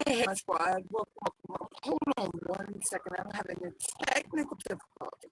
Hey, my squad. Welcome. Hold on 1 second. I'm having a technical difficulty.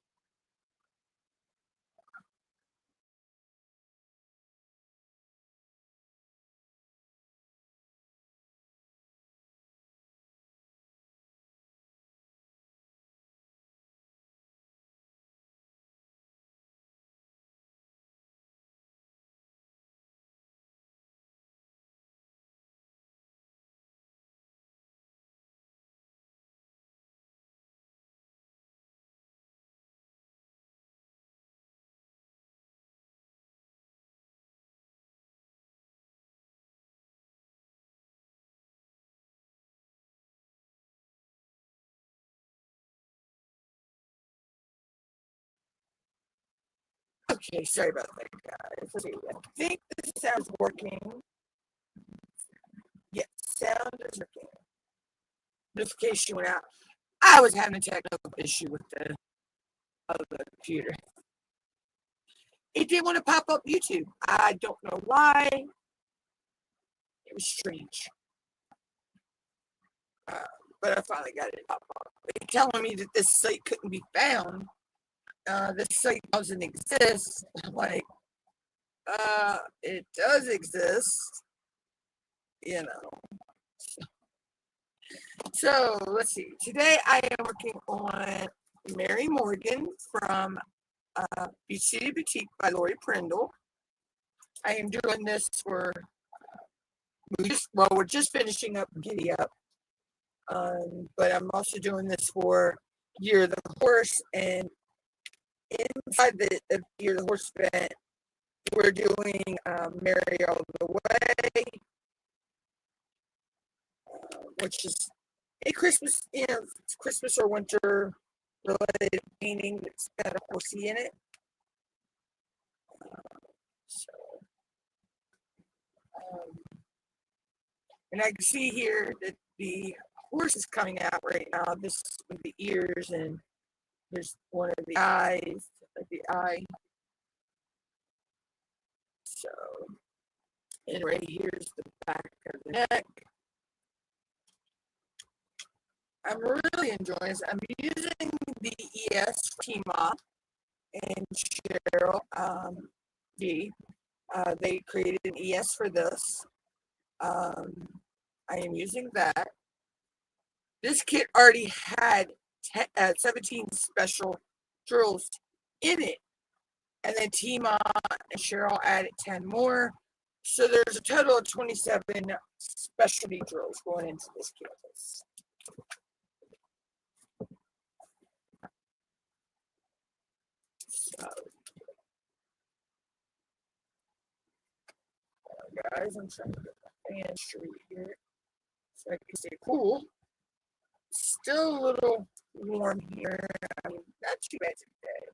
Okay, sorry about that, guys. Let's see. I think this sound's working. Yes, sound is working. Notification went out. I was having a technical issue with the other computer. It didn't want to pop up YouTube. I don't know why. It was strange. But I finally got it up. It's telling me that this site couldn't be found. This site doesn't exist. I'm like, it does exist, you know. So let's see. Today I am working on Mary Morgan from Beach City Boutique by Lori Prindle. I am doing this for we're just finishing up Giddy Up, but I'm also doing this for Year of the Horse, and inside the Year of the Horse event, we're doing Mary All the Way, which is a Christmas, Christmas or winter related painting that's got a horsey in it. So, and I can see here that the horse is coming out right now. This is with the ears, and there's one of the eyes, like the eye. So, and right here's the back of the neck. I'm really enjoying this. I'm using the ES Tima and Cheryl D. They created an ES for this. I am using that. This kit already had 17 special drills in it. And then Tima and Cheryl added 10 more. So there's a total of 27 specialty drills going into this canvas. So, guys, I'm trying to get the fan straight here so I can stay cool. Still a little warm here. I mean, not too bad today.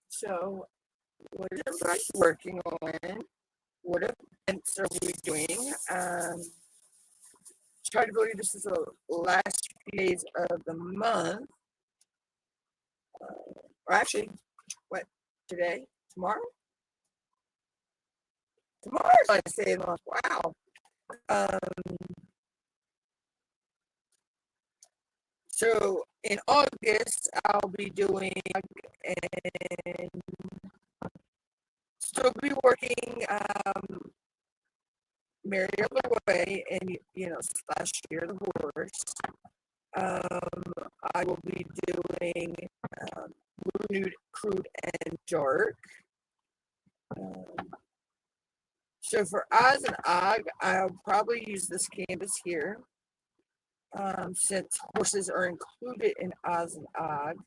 So, what is everybody working on? What events are we doing? Try to believe this is the last few days of the month. Or actually, what, today? Tomorrow? Tomorrow, I say, wow. So in August, I'll be doing and still be working Mary Other Way and slash Year of the Horse. I will be doing Nude, Crude, and Dark. So for Oz and Og, I'll probably use this canvas here, since horses are included in Oz and Og.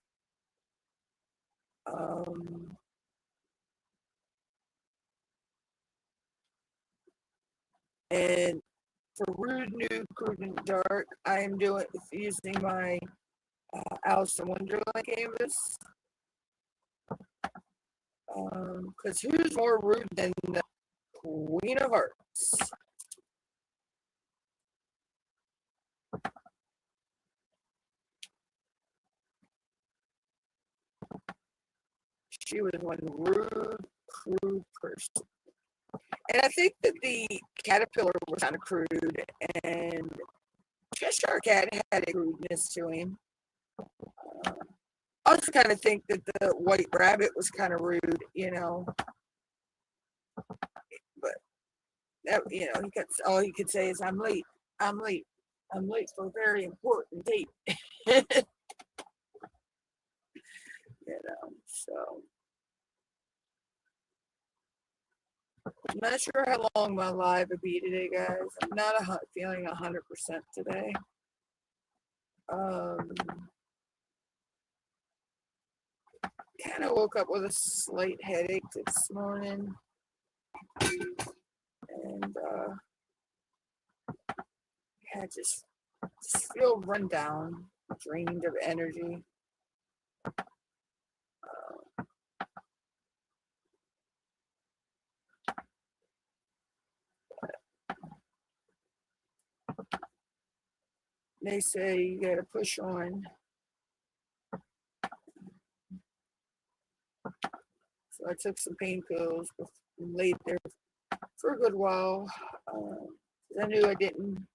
And for Rude, Nude, Crude, and Dark, I am using my Alice in Wonderland canvas. Because who's more rude than the Queen of Hearts? She was one rude, crude person. And I think that the caterpillar was kind of crude, and Cheshire Cat had a rudeness to him. I also kind of think that the white rabbit was kind of rude, but that, all he could say is, "I'm late, I'm late, I'm late for a very important date." So I'm not sure how long my live will be today, guys. I'm not feeling 100% today. Kind of woke up with a slight headache this morning, and I just feel run down, drained of energy. They say you got to push on. So I took some pain pills and laid there for a good while. I knew I didn't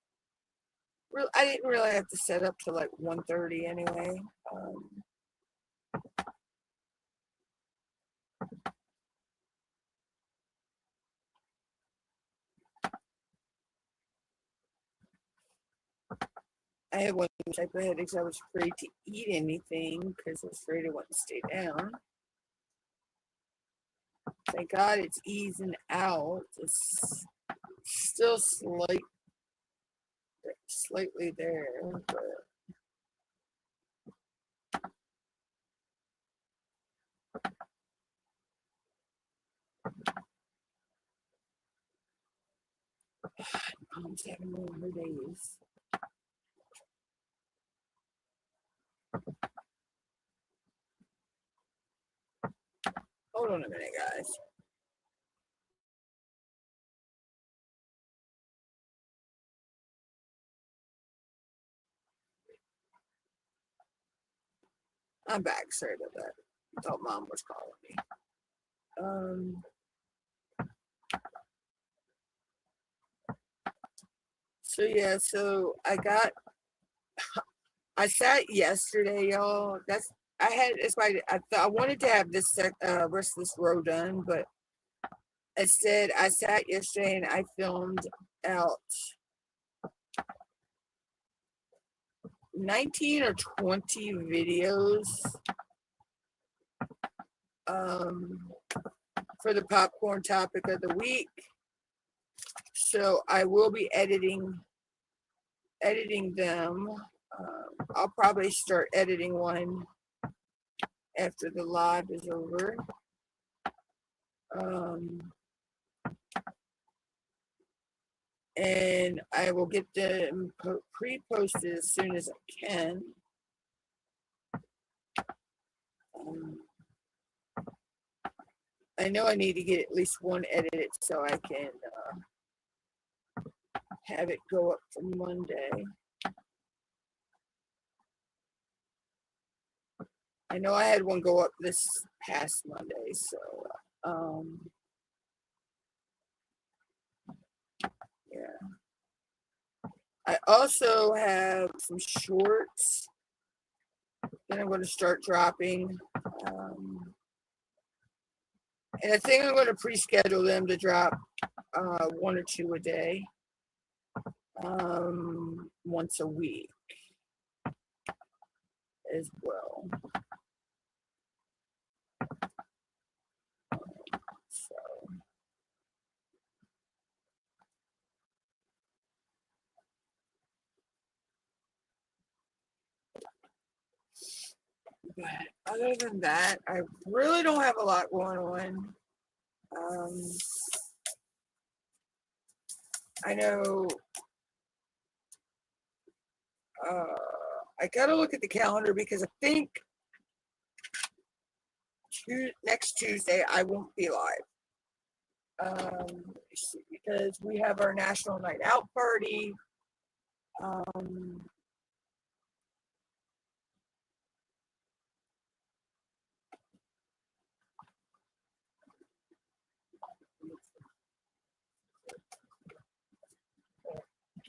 really have to set up till like 1:30 anyway. I had one type of headaches. I was afraid to eat anything because I was afraid I wouldn't stay down. Thank God it's easing out. It's still slightly there, but Mom's having one of her days. Hold on a minute, guys. I'm back. Sorry about that. I thought Mom was calling me. So yeah, I sat yesterday, y'all. I wanted to have this rest of this row done, but instead I sat yesterday and I filmed out 19 or 20 videos for the popcorn topic of the week. So I will be editing them. I'll probably start editing one after the live is over. And I will get them pre-posted as soon as I can. I know I need to get at least one edited so I can have it go up for Monday. I know I had one go up this past Monday, so yeah. I also have some shorts that I'm going to start dropping. And I think I'm going to pre-schedule them to drop 1 or 2 a day, once a week as well. But other than that, I really don't have a lot going on. I know I gotta look at the calendar because I think next Tuesday I won't be live. Because we have our National Night Out party.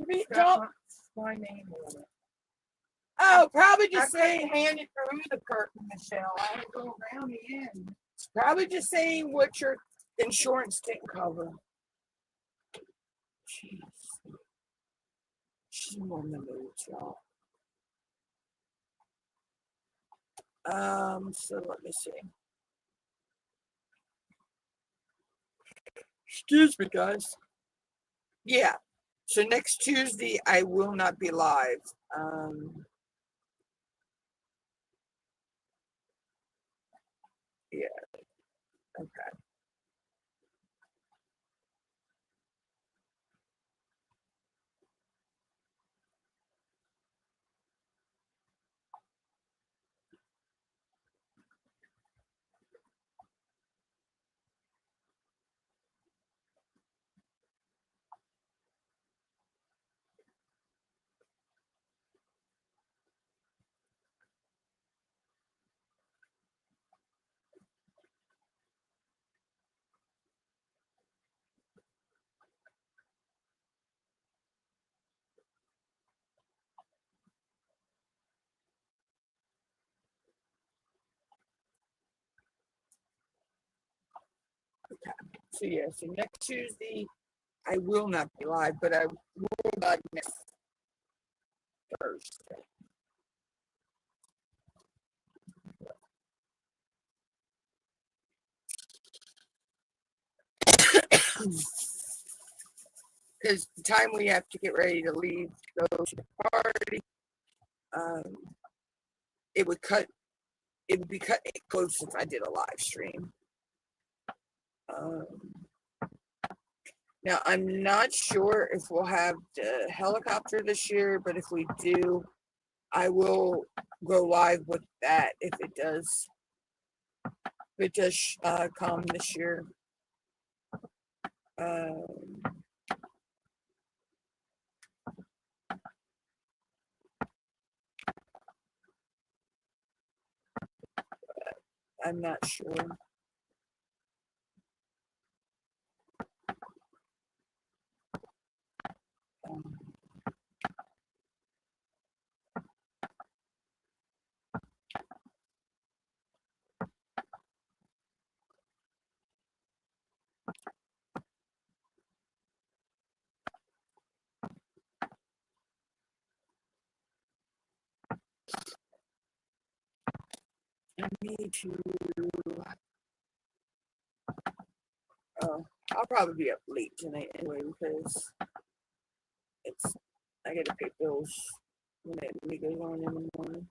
me, don't. My name on it. Oh, probably I just couldn't saying. hand it through the curtain, Michelle. I had to go around the end. Probably just saying what your insurance didn't cover. Jeez. She's on the mood, y'all. So let me see. Excuse me, guys. Yeah. So next Tuesday I will not be live. Yeah. Okay. So yeah. So next Tuesday I will not be live, but I will be live next Thursday. Because the time we have to get ready to leave to go to the party, um, it would be cut close if I did a live stream. Um, Now, I'm not sure if we'll have the helicopter this year, but if we do, I will go live with that if it does come this year. I'm not sure. I need to. Oh, I'll probably be up late tonight anyway because I got to pay bills when it goes on in the morning.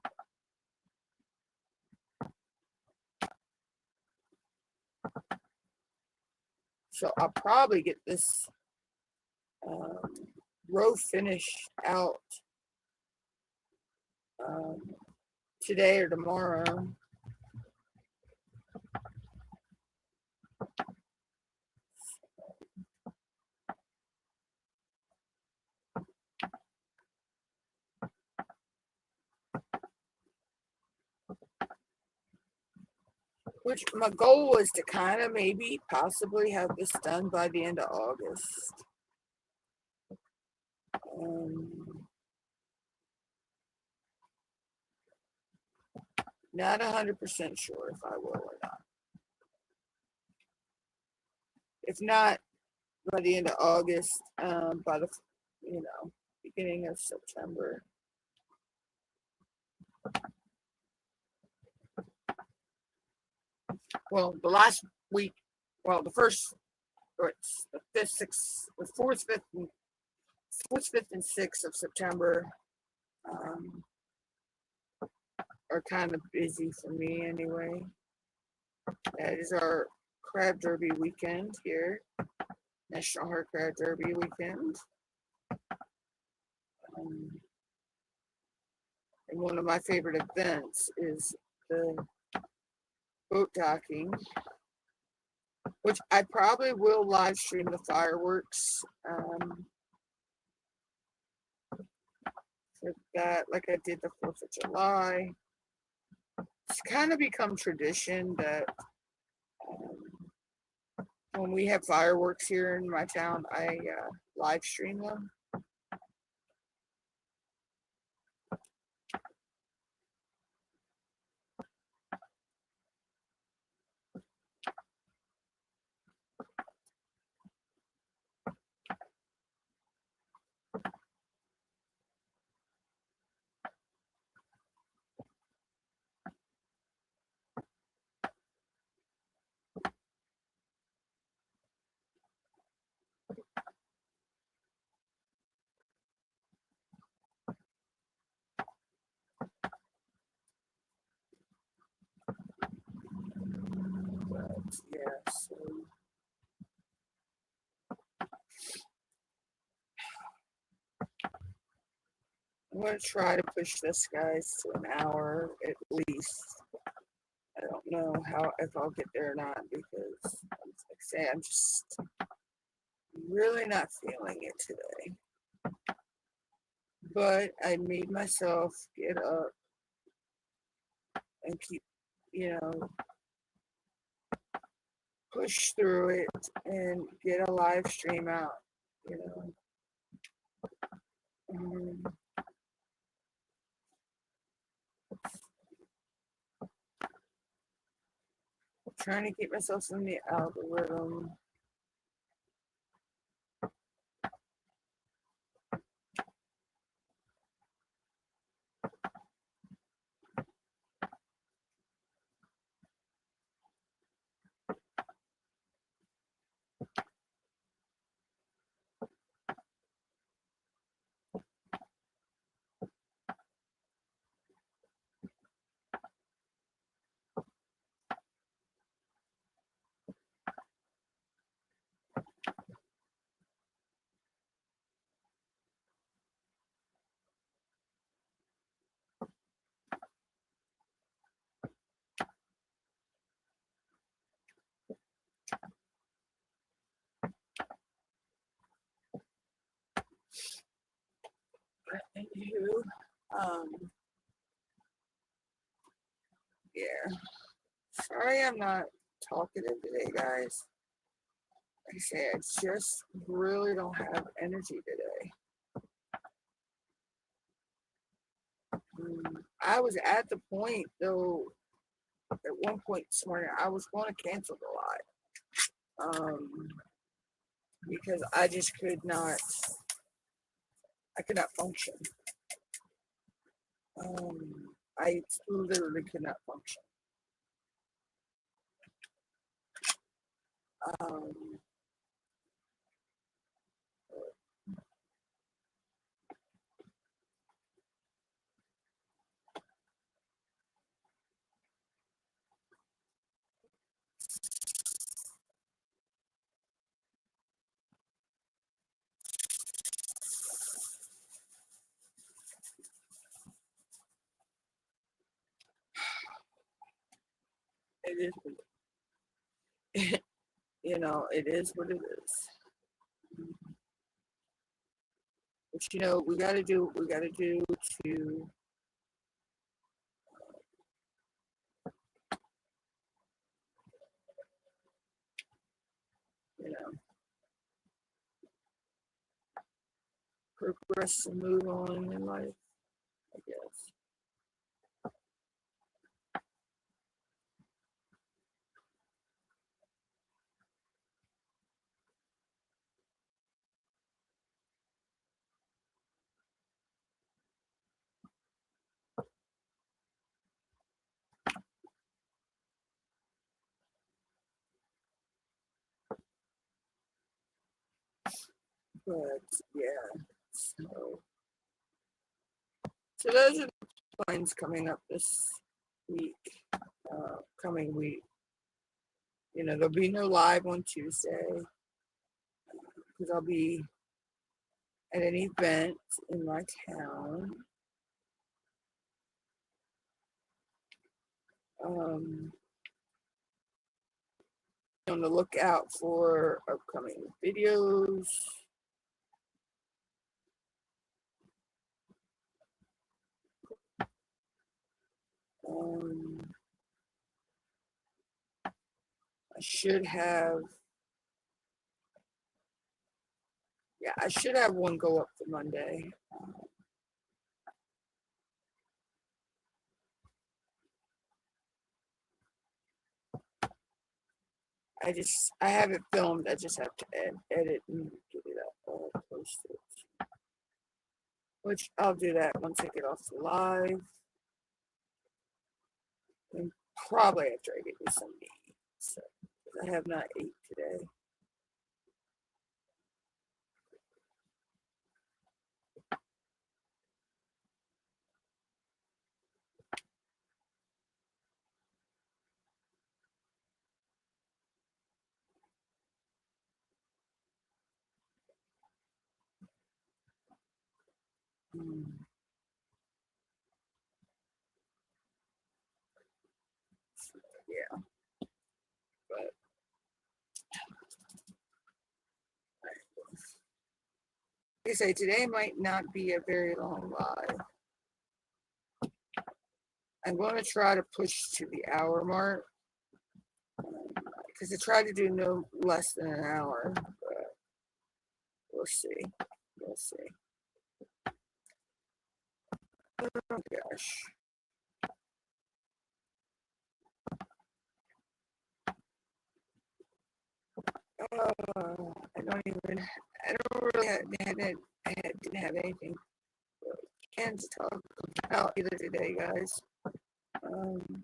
So I'll probably get this row finished out today or tomorrow. Which my goal was to kind of maybe possibly have this done by the end of August. Not 100% sure if I will or not. If not by the end of August, by the beginning of September. Well, the last week, well, the first, or it's the fifth, sixth, the fourth, fifth, and sixth of September are kind of busy for me anyway. That is our crab derby weekend here, National Hard Crab Derby weekend. And one of my favorite events is the boat docking, which I probably will live stream the fireworks for that, like I did the 4th of July. It's kind of become tradition that when we have fireworks here in my town, I live stream them. I'm going to try to push this, guys, to an hour at least. I don't know if I'll get there or not because, like I say, I'm just really not feeling it today. But I made myself get up and keep, push through it and get a live stream out, you know. Trying to keep myself in the algorithm. Anywho, yeah. Sorry I'm not talkative today, guys. Like I say, I just really don't have energy today. I was at the point, though, at one point this morning, I was going to cancel the live. Because I just could not, I could not function. I literally could not function. It is, it is what it is. But we got to do what we got to do to, progress and move on in life, I guess. But yeah, so those are the plans coming up this week, coming week. There'll be no live on Tuesday because I'll be at an event in my town. On the lookout for upcoming videos. I should have one go up for Monday. I have it filmed. I just have to edit and get it up all posted. Which I'll do that once I get off the live. And probably after I get me some meat. So I have not ate today. Yeah, but like I say, today might not be a very long live. I'm going to try to push to the hour mark because I tried to do no less than an hour, but we'll see. We'll see. Oh gosh. I don't even. I don't really didn't have anything can to talk about either today, guys. Um,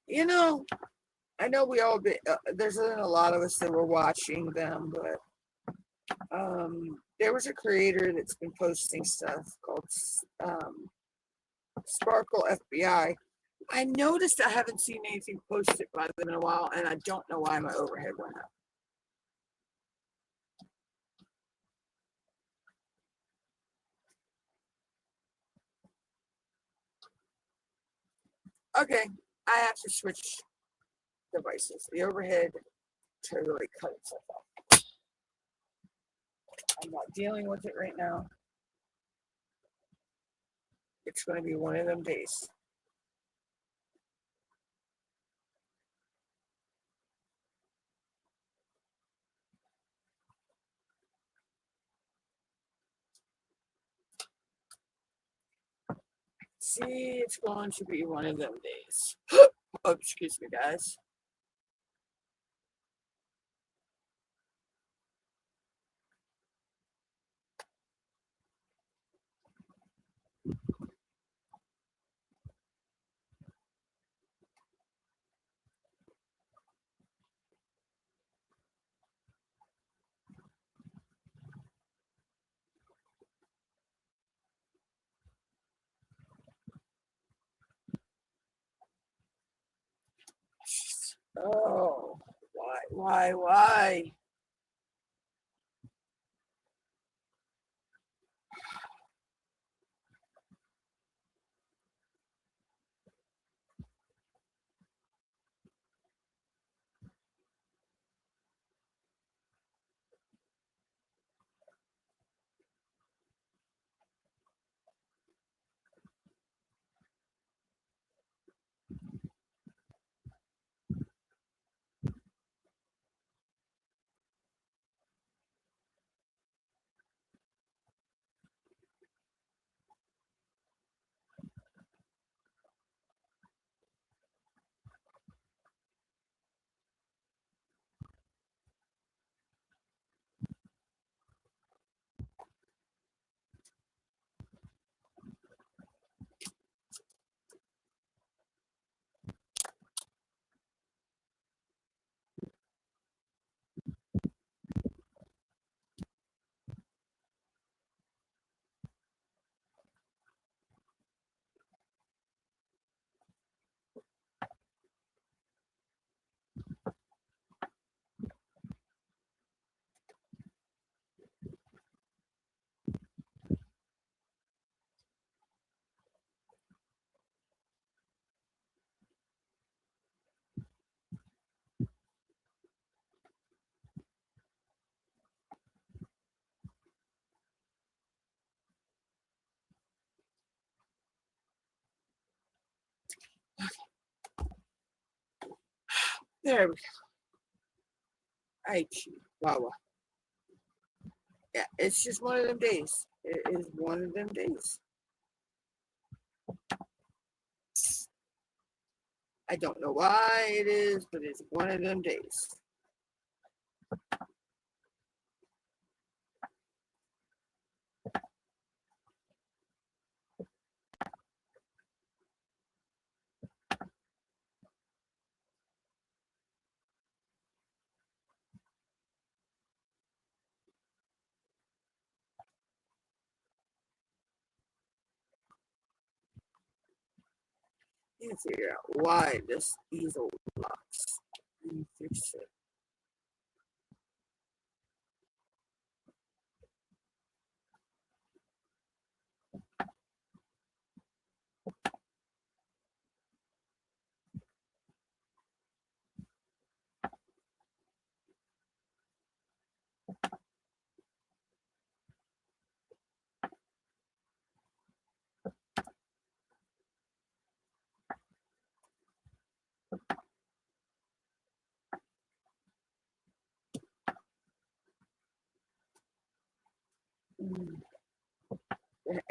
you know, I know we all been. There's a lot of us that were watching them, but there was a creator that's been posting stuff called Sparkle FBI. I noticed I haven't seen anything posted by them in a while, and I don't know why my overhead went up. Okay, I have to switch devices. The overhead totally cut itself off. I'm not dealing with it right now. It's going to be one of them days. See, it's going to be one of them days. Oh, excuse me, guys. Oh, why? There we go. I Chihuahua. Yeah, it's just one of them days. It is one of them days. I don't know why it is, but it's one of them days. Can't figure out why this easel locks. Let me fix it.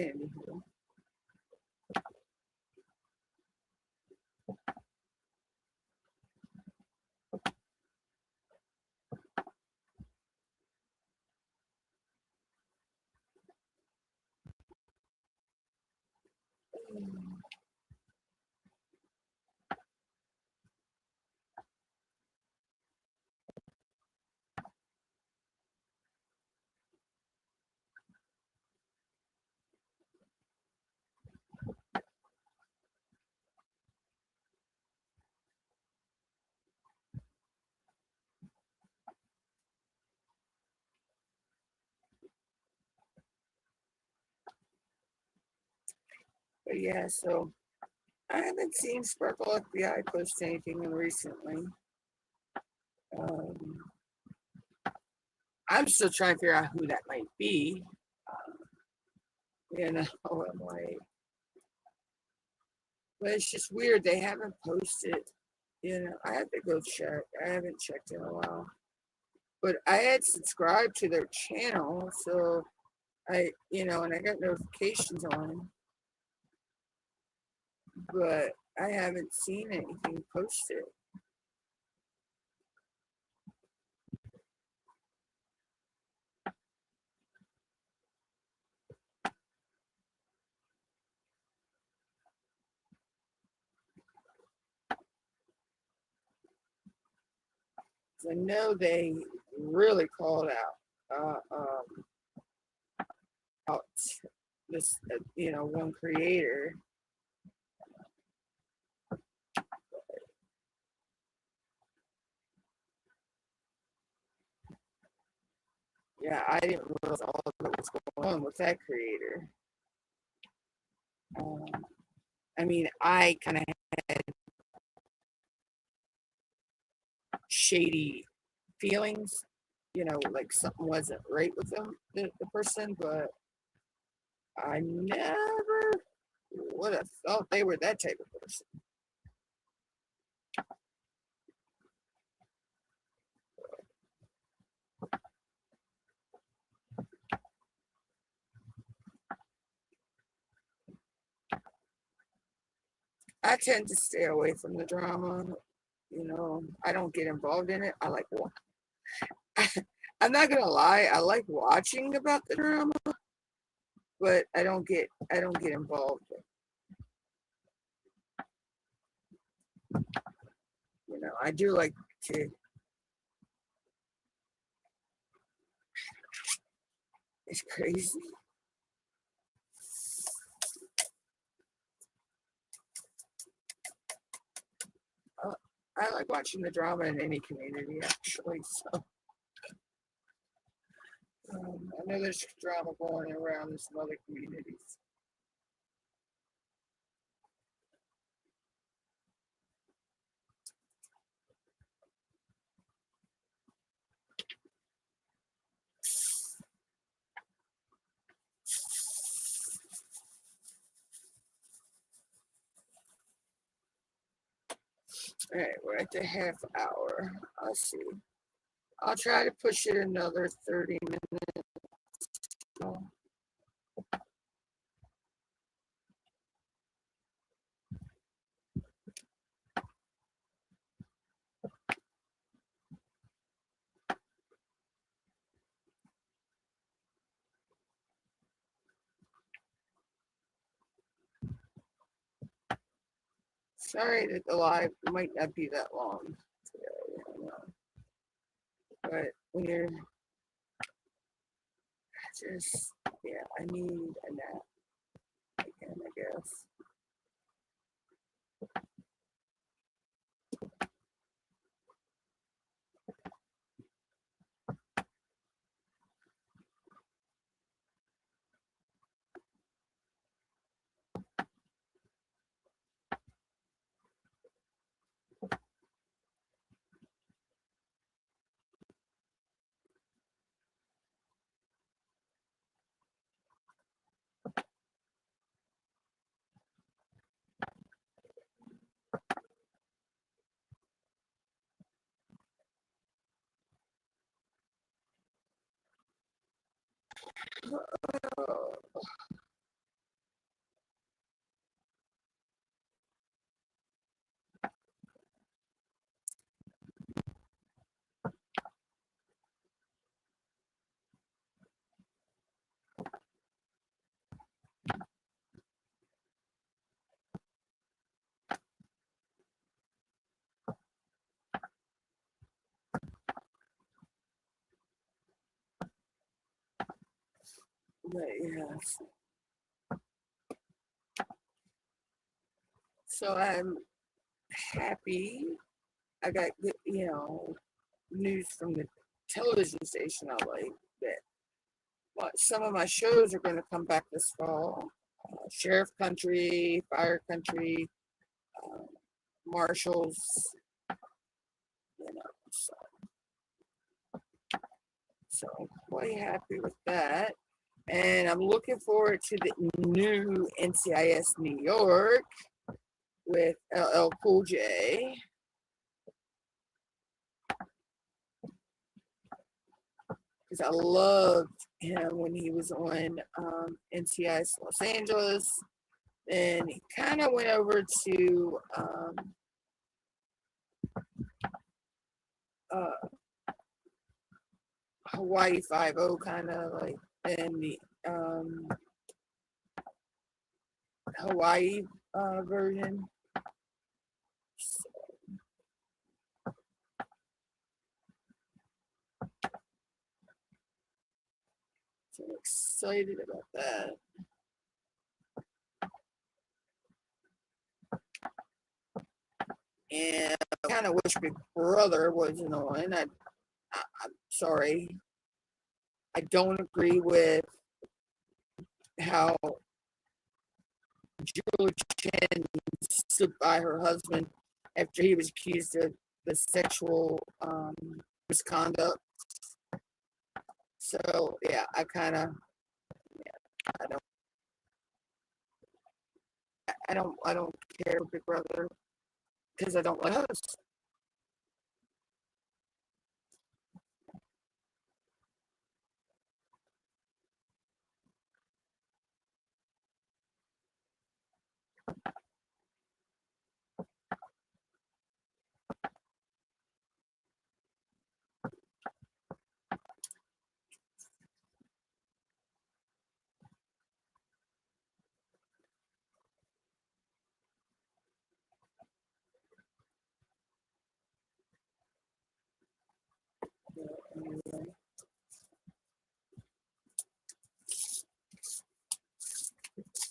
Anywho. But yeah, so I haven't seen Sparkle FBI post anything recently. Um, I'm still trying to figure out who that might be. You know, I'm like, but it's just weird. They haven't posted. You know, I have to go check. I haven't checked in a while. But I had subscribed to their channel, so and I got notifications on, but I haven't seen anything posted. I know they really called out this, one creator. Yeah, I didn't realize all that was going on with that creator. I mean, I kind of had shady feelings, like something wasn't right with them, the person, but I never would have thought they were that type of person. I tend to stay away from the drama. I don't get involved in it. I like I'm not gonna lie, I like watching about the drama, but I don't get involved. I do like to. It's crazy. I like watching the drama in any community, actually. So I know there's drama going around in some other communities. All right, we're at the half hour. Let's see. I'll try to push it another 30 minutes. Sorry that the live might not be that long today, but when you're just, yeah, I need a nap again, I guess. Oh, but yes. So I'm happy. I got good, news from the television station I like that some of my shows are going to come back this fall. Sheriff Country, Fire Country, uh, Marshals, so, I'm quite happy with that. And I'm looking forward to the new NCIS New York with LL Cool J. Because I loved him when he was on NCIS Los Angeles. And he kind of went over to Hawaii 5-0, kind of like, in the Hawaii version. So I'm excited about that. And I kind of wish Big Brother wasn't on. I'm sorry. I don't agree with how Julie Chen stood by her husband after he was accused of the sexual misconduct. So yeah, I kind of, I don't care for Big Brother because I don't like hosts.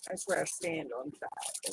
That's where I stand on that.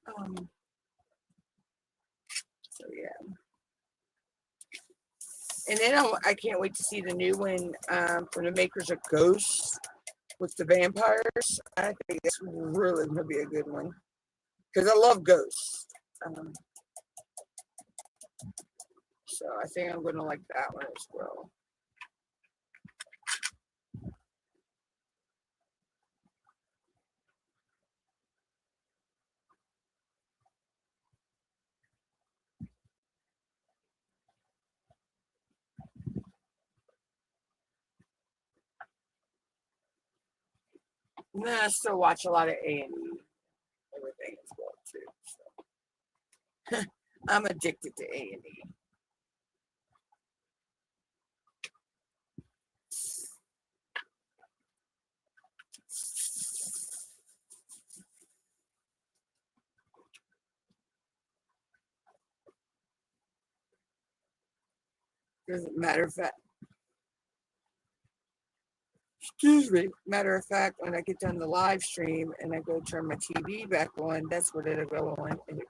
Um, so yeah, and then I can't wait to see the new one from the makers of Ghosts with the vampires. I think it's really gonna be a good one because I love Ghosts. Um, so I think I'm gonna like that one as well. And then I still watch a lot of A&E, everything as well too. So. I'm addicted to A&E. Doesn't matter if that. Excuse me. Matter of fact, when I get done the live stream and I go turn my TV back on, that's what it'll go on. And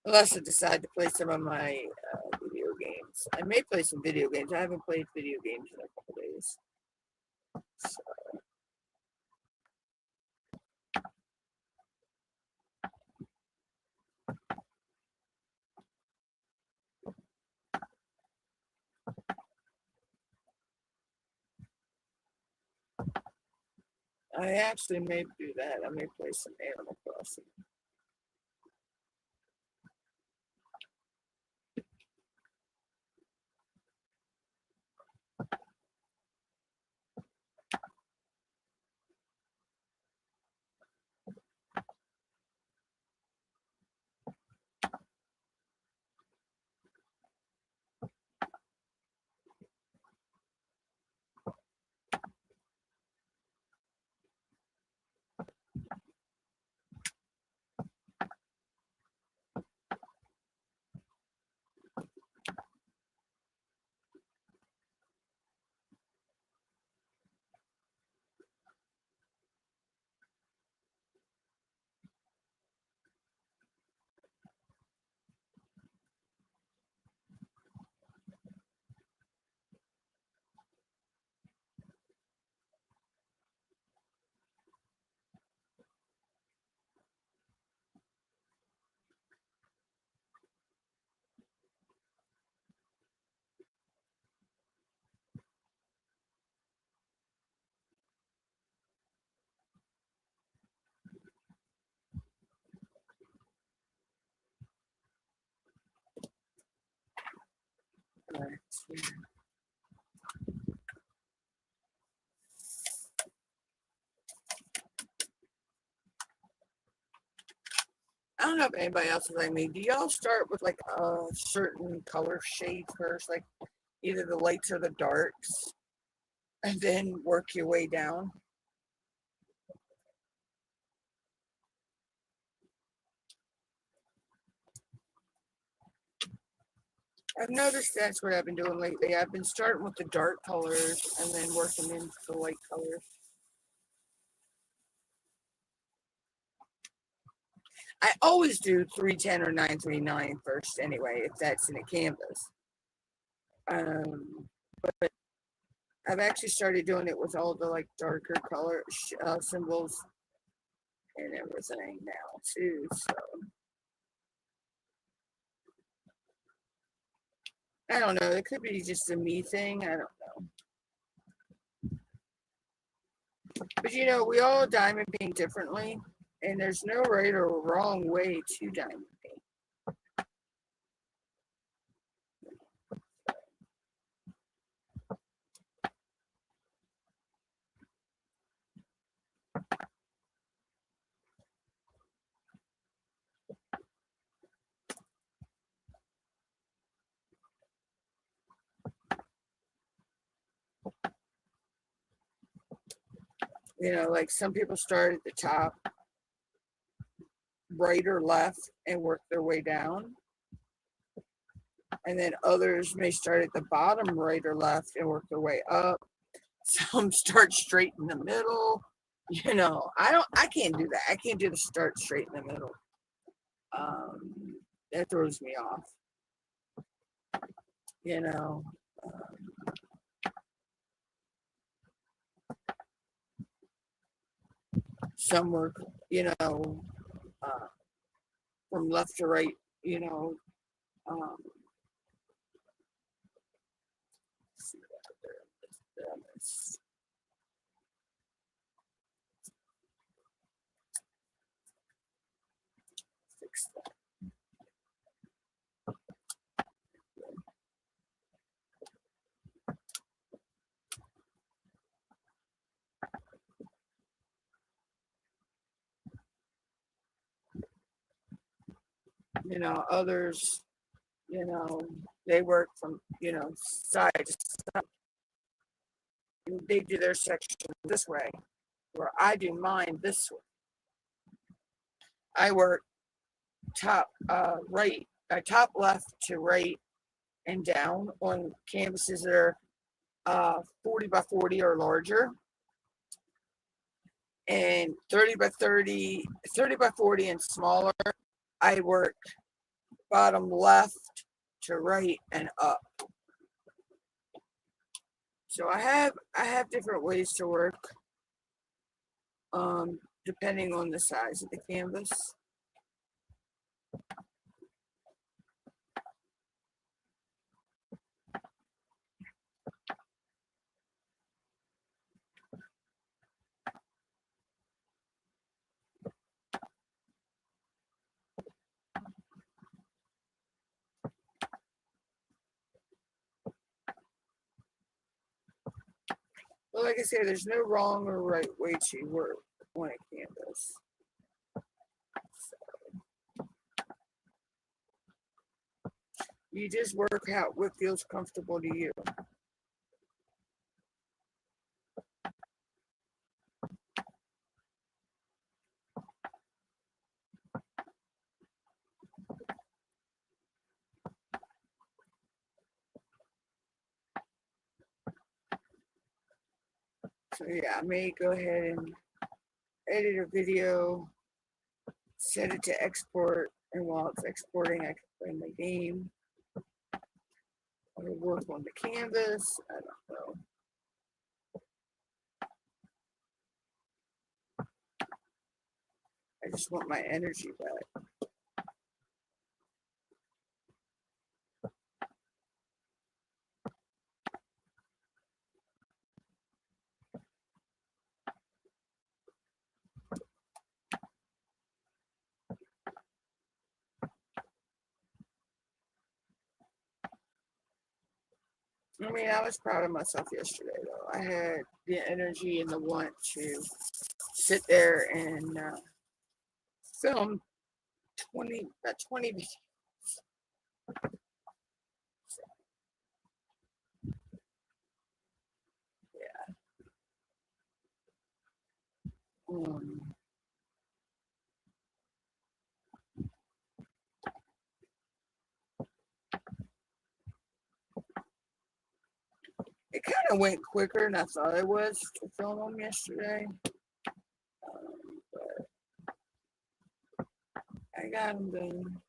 unless I decide to play some of my video games. I may play some video games. I haven't played video games in a couple days. So. I actually may do that. I may play some Animal Crossing. I don't know if anybody else is like me. Do y'all start with like a certain color shade first, like either the lights or the darks, and then work your way down? I've noticed that's what I've been doing lately. I've been starting with the dark colors and then working into the light colors. I always do 310 or 939 first anyway, if that's in a canvas. But I've actually started doing it with all the like darker color symbols and everything now too. So I don't know. It could be just a me thing. I don't know. But you know, we all diamond paint differently, and there's no right or wrong way to diamond paint. You know, like some people start at the top, right or left, and work their way down. And then others may start at the bottom, right or left, and work their way up. Some start straight in the middle. You know, I can't do that. I can't do the start straight in the middle. That throws me off. You know. Some work, you know, from left to right, you know. Fix that. You know, others, you know, they work from, you know, side to side. They do their section this way, where I do mine this way. I work top right, top left to right and down on canvases that are 40 by 40 or larger, and 30 by 30, 30 by 40 and smaller. I work bottom left to right and up. So I have different ways to work, depending on the size of the canvas. Well, like I said, there's no wrong or right way to work on a canvas. You just work out what feels comfortable to you. So yeah, I may go ahead and edit a video, set it to export, and while it's exporting, I can play my game or work on the canvas. I don't know. I just want my energy back. I mean, I was proud of myself yesterday, though. I had the energy and the want to sit there and film 20 videos. So, yeah. It kind of went quicker than I thought it was to film them yesterday. But I got them done.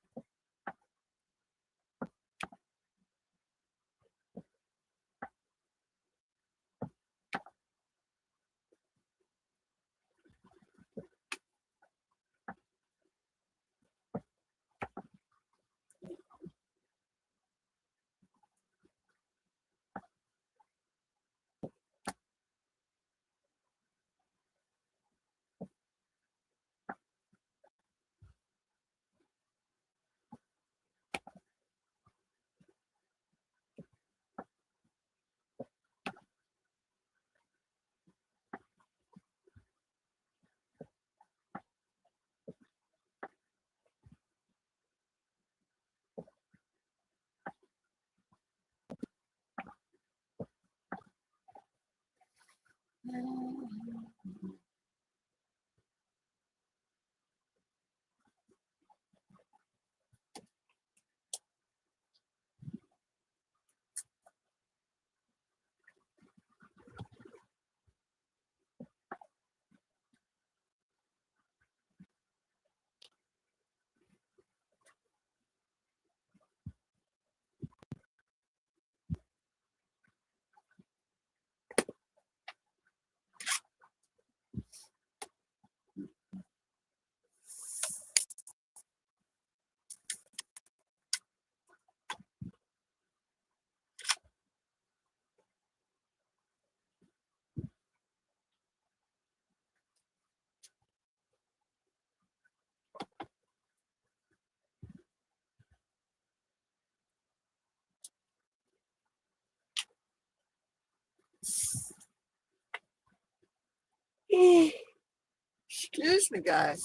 Excuse me, guys.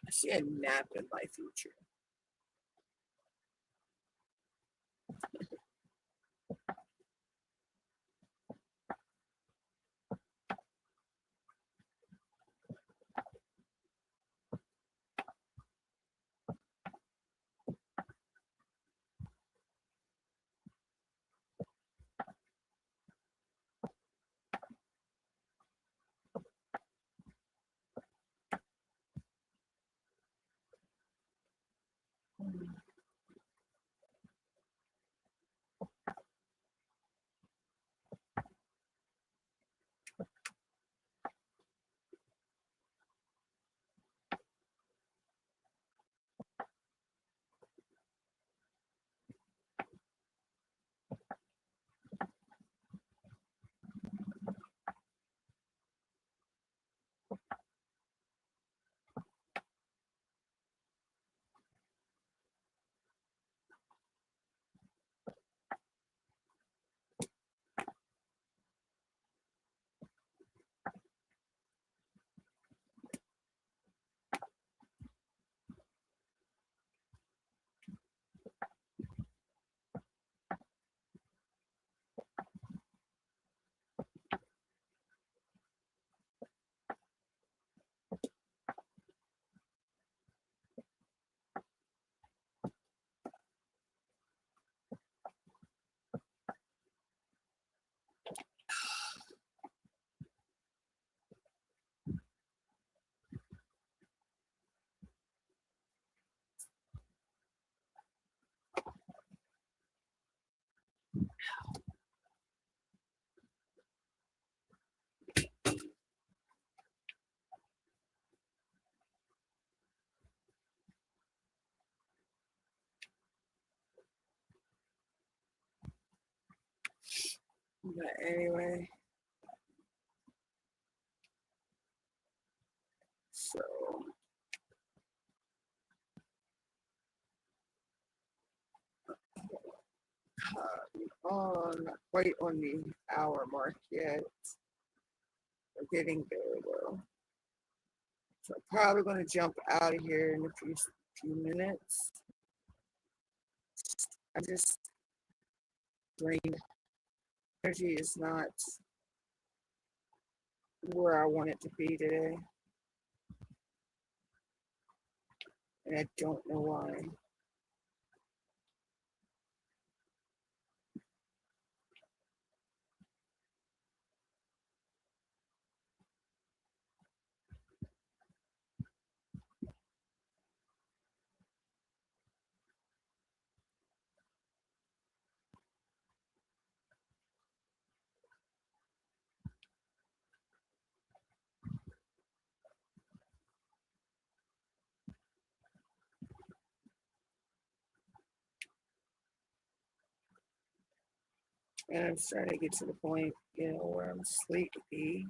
I see a nap in my future. But anyway, so oh, not quite on the hour mark yet. We're getting there though. So I'm probably going to jump out of here in a few minutes. I'm just drained. Energy is not where I want it to be today. And I don't know why. And I'm starting to get to the point, where I'm sleepy.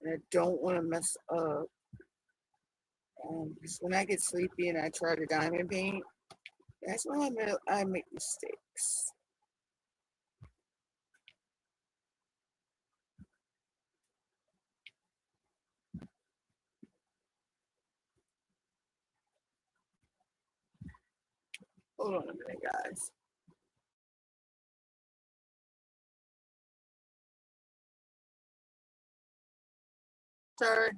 And I don't want to mess up. Because when I get sleepy and I try to diamond paint, that's when I make mistakes. Hold on a minute, guys. Sorry.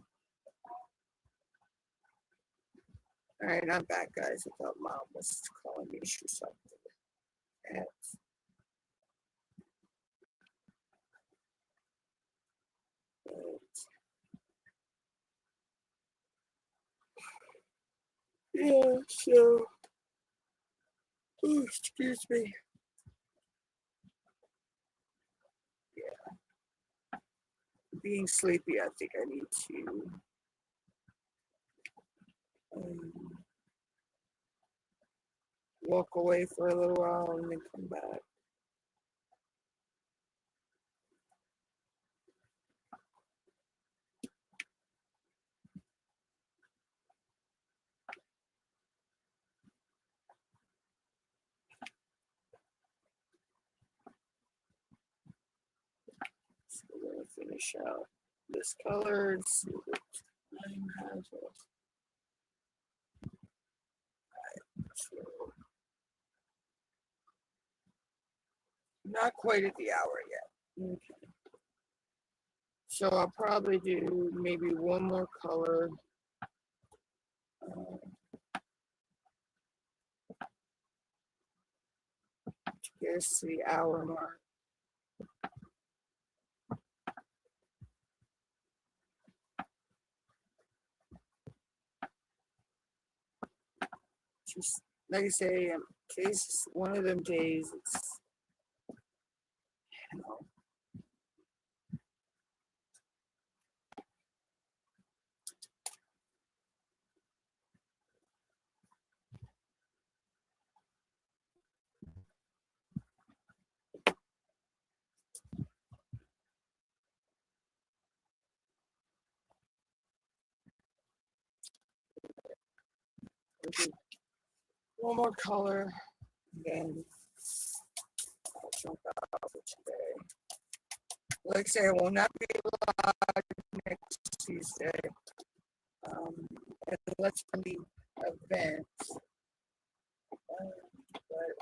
All right, I'm back, guys. I thought Mom was calling me or something. Yeah, so, excuse me. Yeah, being sleepy, I think I need to walk away for a little while and then come back. So we're gonna finish out this color and see what time has it. So, not quite at the hour yet. Okay. So I'll probably do maybe one more color. To get us to the hour mark. Just like I say, in case one of them days it's, you know, one more color, then I'll jump out for today. Like I say, I will not be live next Tuesday, unless from the event. But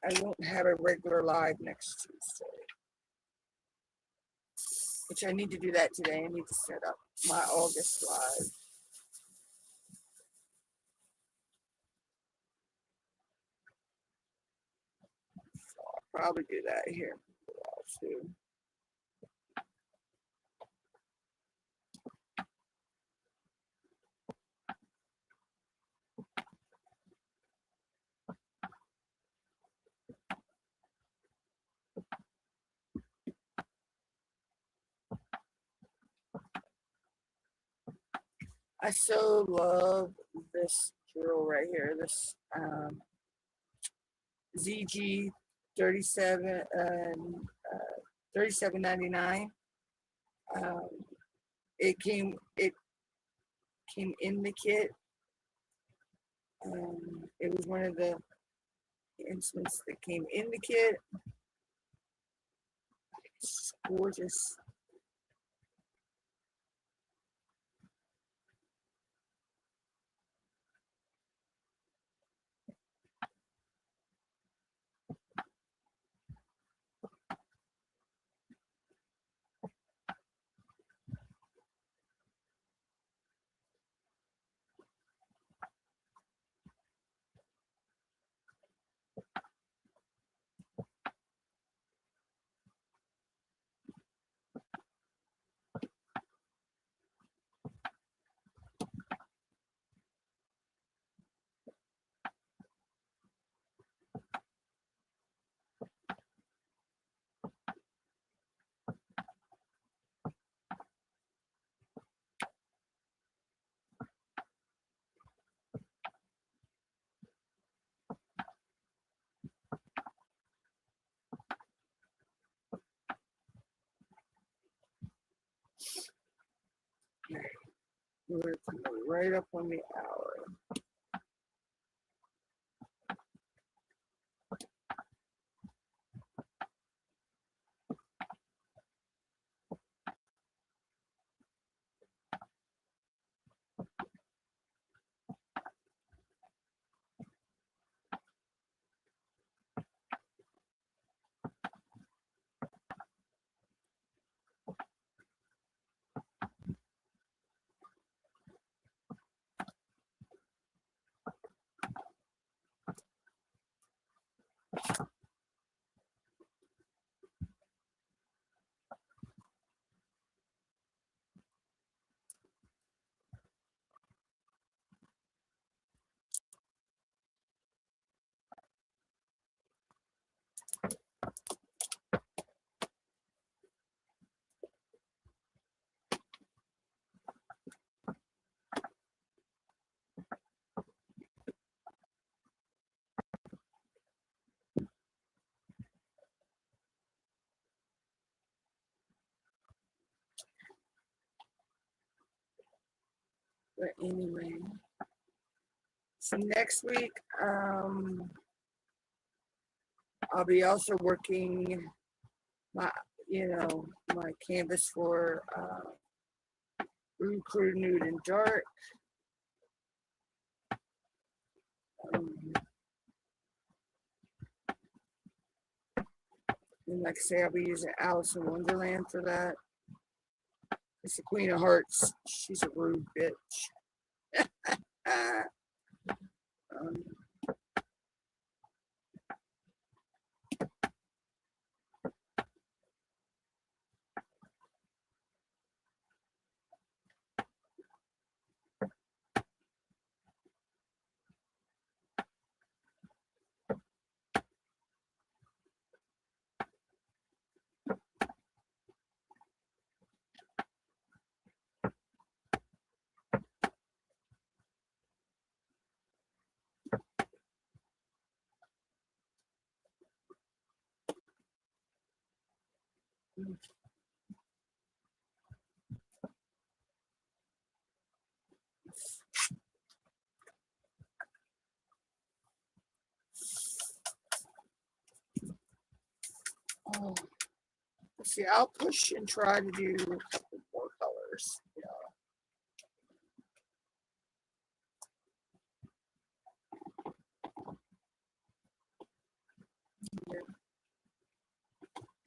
I won't have a regular live next Tuesday, which I need to do that today. I need to set up my August live. So I'll probably do that here too. I so love this drill right here. This ZG 37 37.99. Um, it came in the kit. It was one of the instruments that came in the kit. It's gorgeous. We're right up on the hour. But anyway, so next week, I'll be also working my, my canvas for Brew Crew Nude and Dark. And like I say, I'll be using Alice in Wonderland for that. It's the Queen of Hearts. She's a rude bitch. um, oh, see, I'll push and try to do a couple more colors.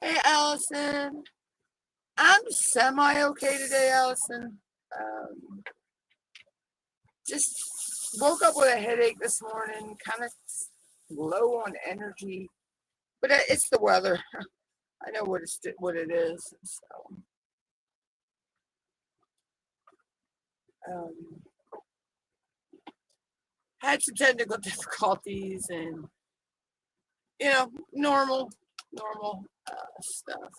Hey, Allison. I'm semi okay today, Allison. Um, just woke up with a headache this morning, kind of low on energy, but it's the weather. I know what it is. So, um, had some technical difficulties and normal stuff.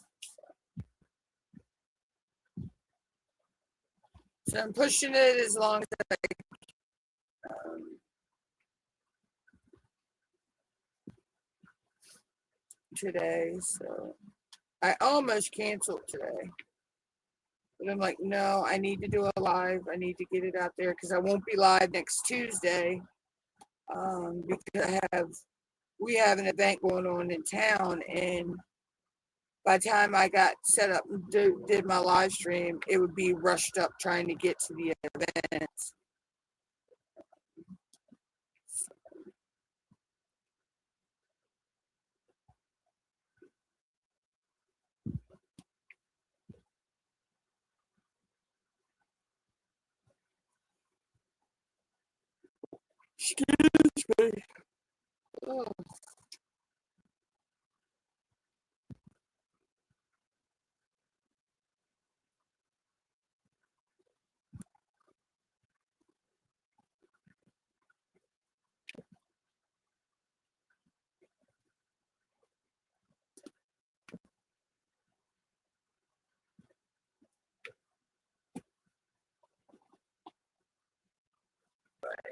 So I'm pushing it as long as today. So I almost canceled today. But I'm like, no, I need to do a live. I need to get it out there because I won't be live next Tuesday. Because we have an event going on in town, and by the time I got set up and did my live stream, it would be rushed up trying to get to the event. Excuse me. Oh,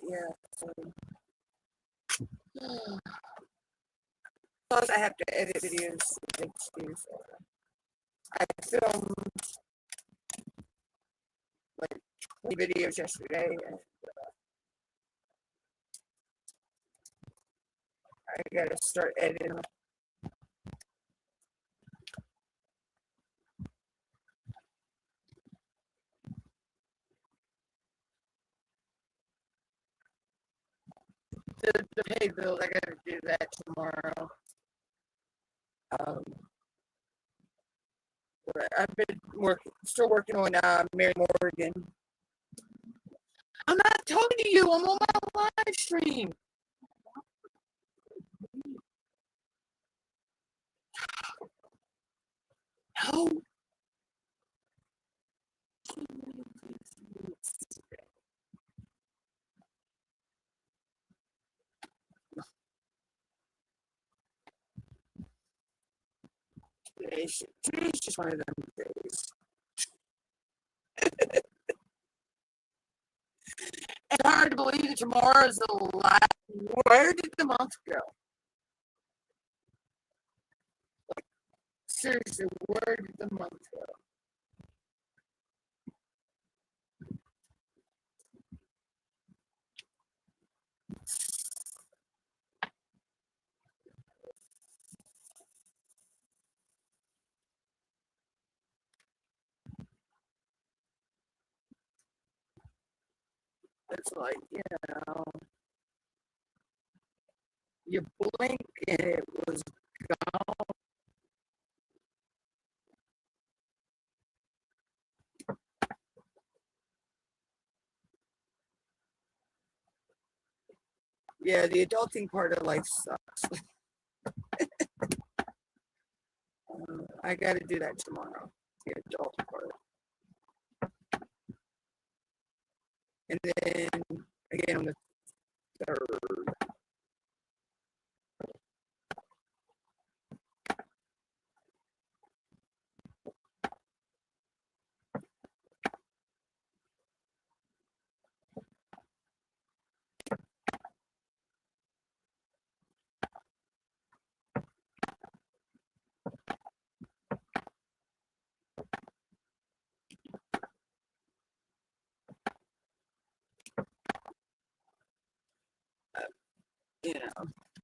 yeah. So, plus, I have to edit videos. Excuse. I filmed like 20 videos yesterday, and I gotta start editing. The pay bills. I gotta do that tomorrow. Um, but I've been still working on Mary Morgan. I'm not talking to you. I'm on my live stream. No. Today's just one of them days. It's hard to believe that tomorrow is the last. Where did the month go? Seriously, where did the month go? It's like, you blink and it was gone. Yeah, the adulting part of life sucks. I got to do that tomorrow. The adult part. And then again on the 3rd.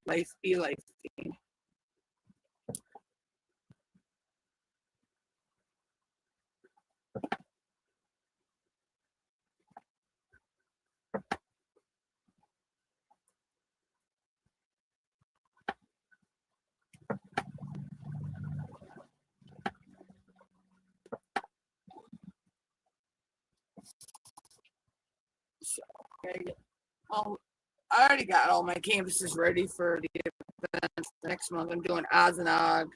Life be life. So, I already got all my canvases ready for the event next month. I'm doing Oz and Og.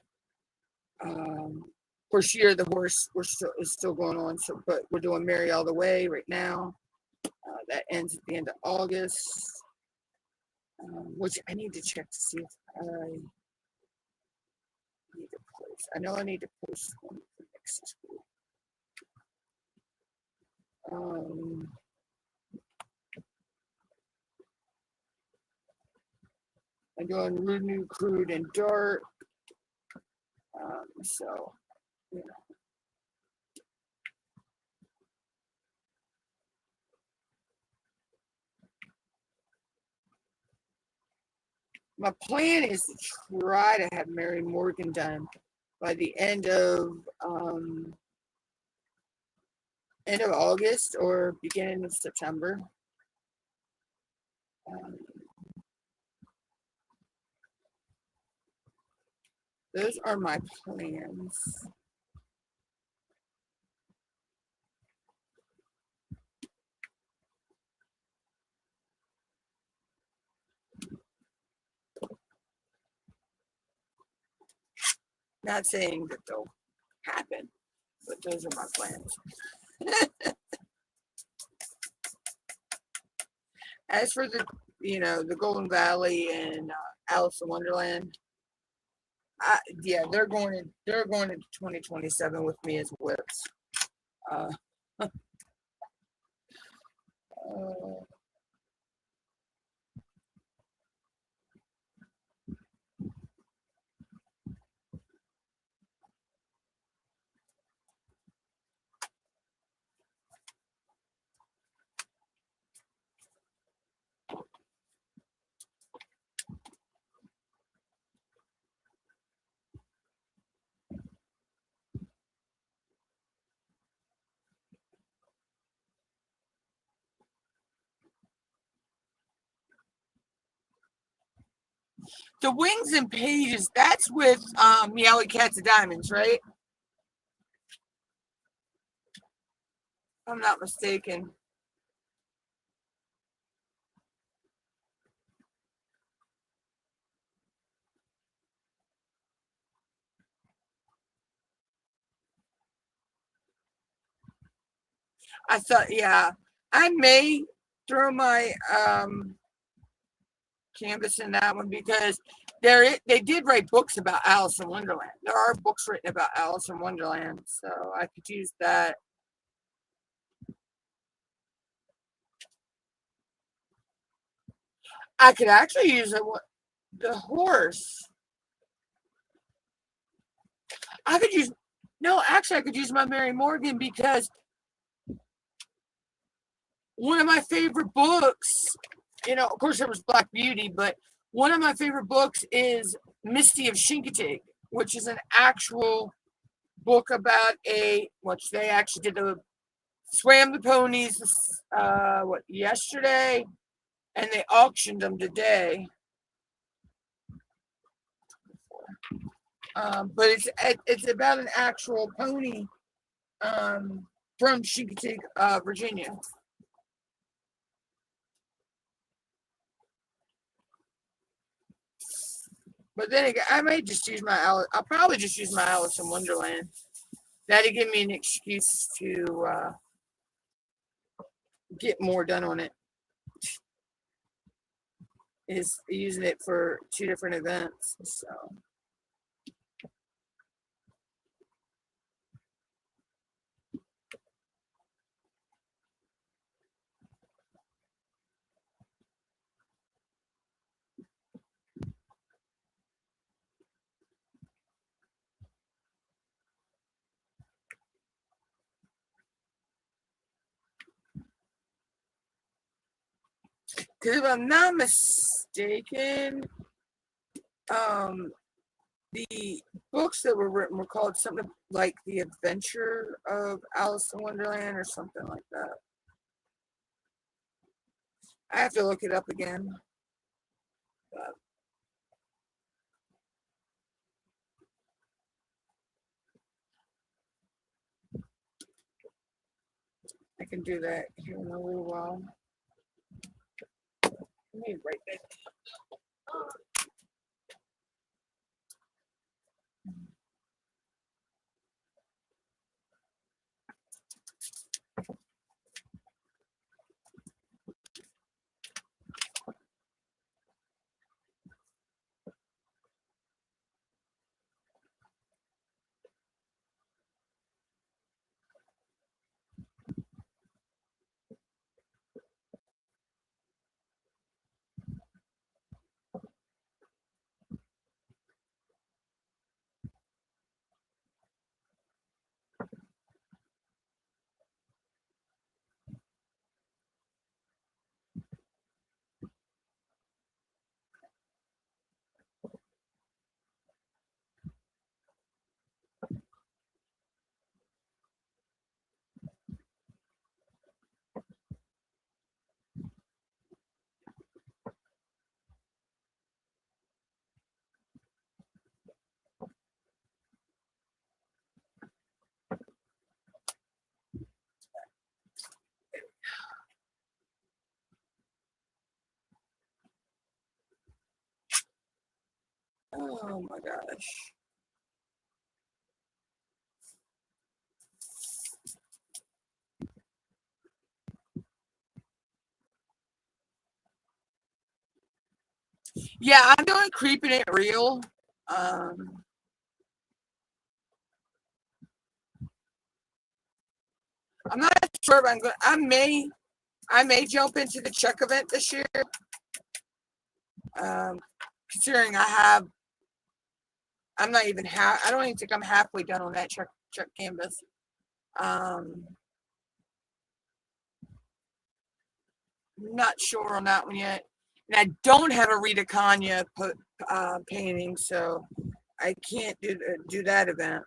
Of course, Year of the Horse is still going on. So, but we're doing Mary All the Way right now. That ends at the end of August, which I need to check to see if I need to post. I know I need to post one for next week. Um, I'm doing rude, new, crude, and dark. So, you know. My plan is to try to have Mary Morgan done by the end of August or beginning of September. Um, those are my plans. Not saying that they'll happen, but those are my plans. As for the Golden Valley and Alice in Wonderland, yeah, they're going to 2027 with me as whips. Uh, uh, the Wings and Pages, that's with Meowie Cats and Diamonds, right? If I'm not mistaken. I thought, yeah, I may throw my canvas in that one because they did write books about Alice in Wonderland. There are books written about Alice in Wonderland, so I could use that. I could actually use the horse. I could use no, actually, I could use my Mary Morgan because one of my favorite books, of course, there was Black Beauty, but one of my favorite books is Misty of Chincoteague, which is an actual book about which they actually did swam the ponies, yesterday, and they auctioned them today. But it's about an actual pony from Chincoteague, Virginia. But then again, I may just use I'll probably just use my Alice in Wonderland. That'd give me an excuse to get more done on it. Is using it for 2 different events. So. Because if I'm not mistaken, the books that were written were called something like The Adventure of Alice in Wonderland or something like that. I have to look it up again. But I can do that here in a little while. Let me write that. Oh my gosh. Yeah, I'm doing Creeping It Real. Um, I'm not sure if I'm going. I may jump into the Chuck event this year. Um, Considering I'm not even half. I don't even think I'm halfway done on that Chuck canvas. Um, Not sure on that one yet. And I don't have a Rita Kanya painting, so I can't do that event.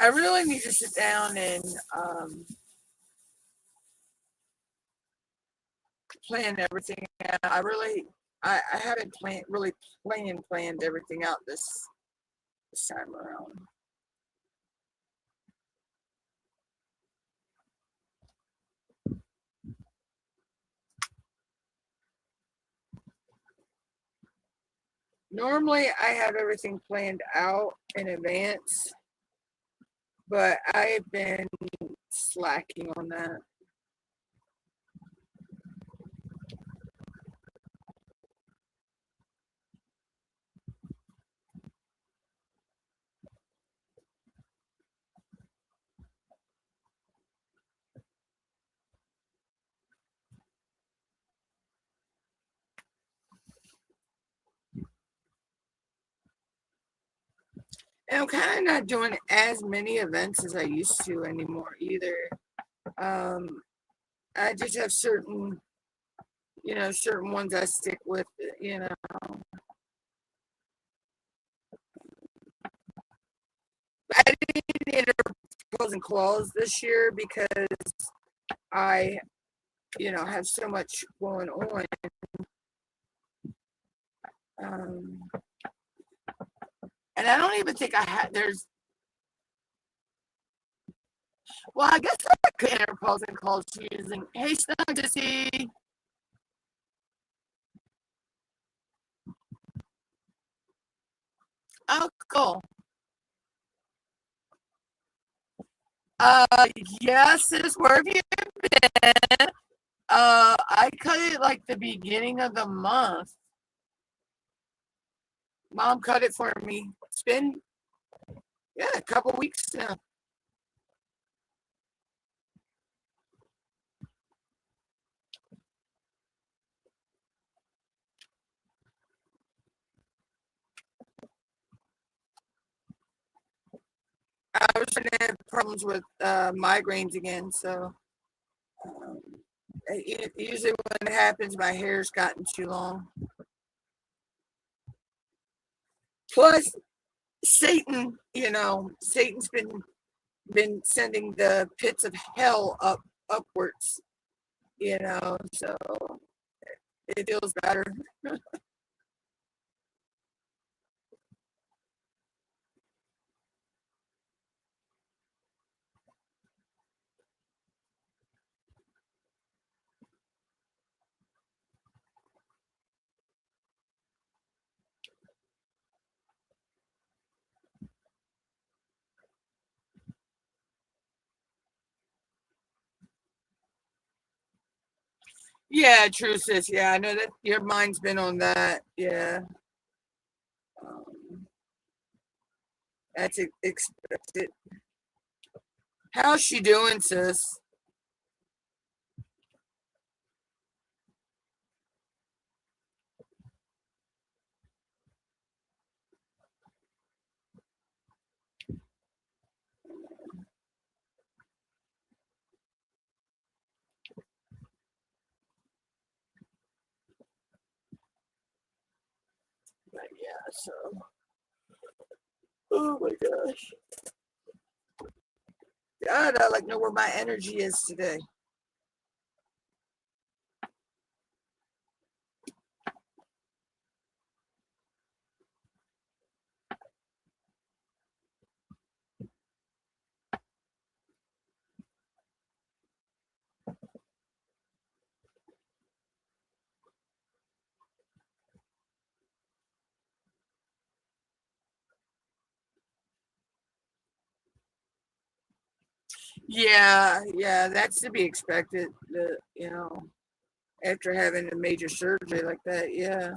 I really need to sit down and plan everything out. I haven't planned everything out this time around. Normally, I have everything planned out in advance, but I've been slacking on that. And I'm kind of not doing as many events as I used to anymore either. Um, I just have certain ones I stick with, you know. I didn't enter pros and claws this year because I, have so much going on. Um, and I don't even think well, I guess I could enter pros and claws using, hey, Snug to see. Oh, cool. Yes, sis, where have you been? I cut it like the beginning of the month. Mom cut it for me. It's been, yeah, a couple weeks now. I was trying to have problems with migraines again, so um, usually when it happens, my hair's gotten too long. Plus, Satan's been sending the pits of hell upwards, so it feels better. Yeah, true, sis. Yeah, I know that your mind's been on that. Yeah, um, that's expected. How's she doing, sis? But yeah, so. Oh my gosh. God, I like know where my energy is today. Yeah, that's to be expected. After having a major surgery like that, yeah.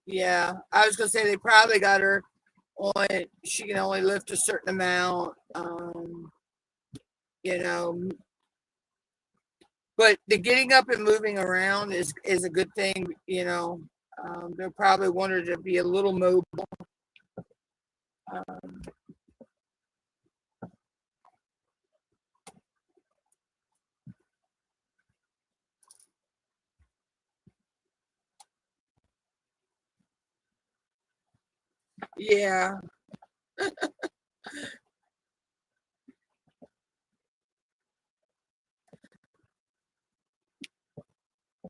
Yeah. I was gonna say they probably got her on. She can only lift a certain amount. You know, but the getting up and moving around is a good thing. They'll probably want her to be a little mobile. Um, yeah.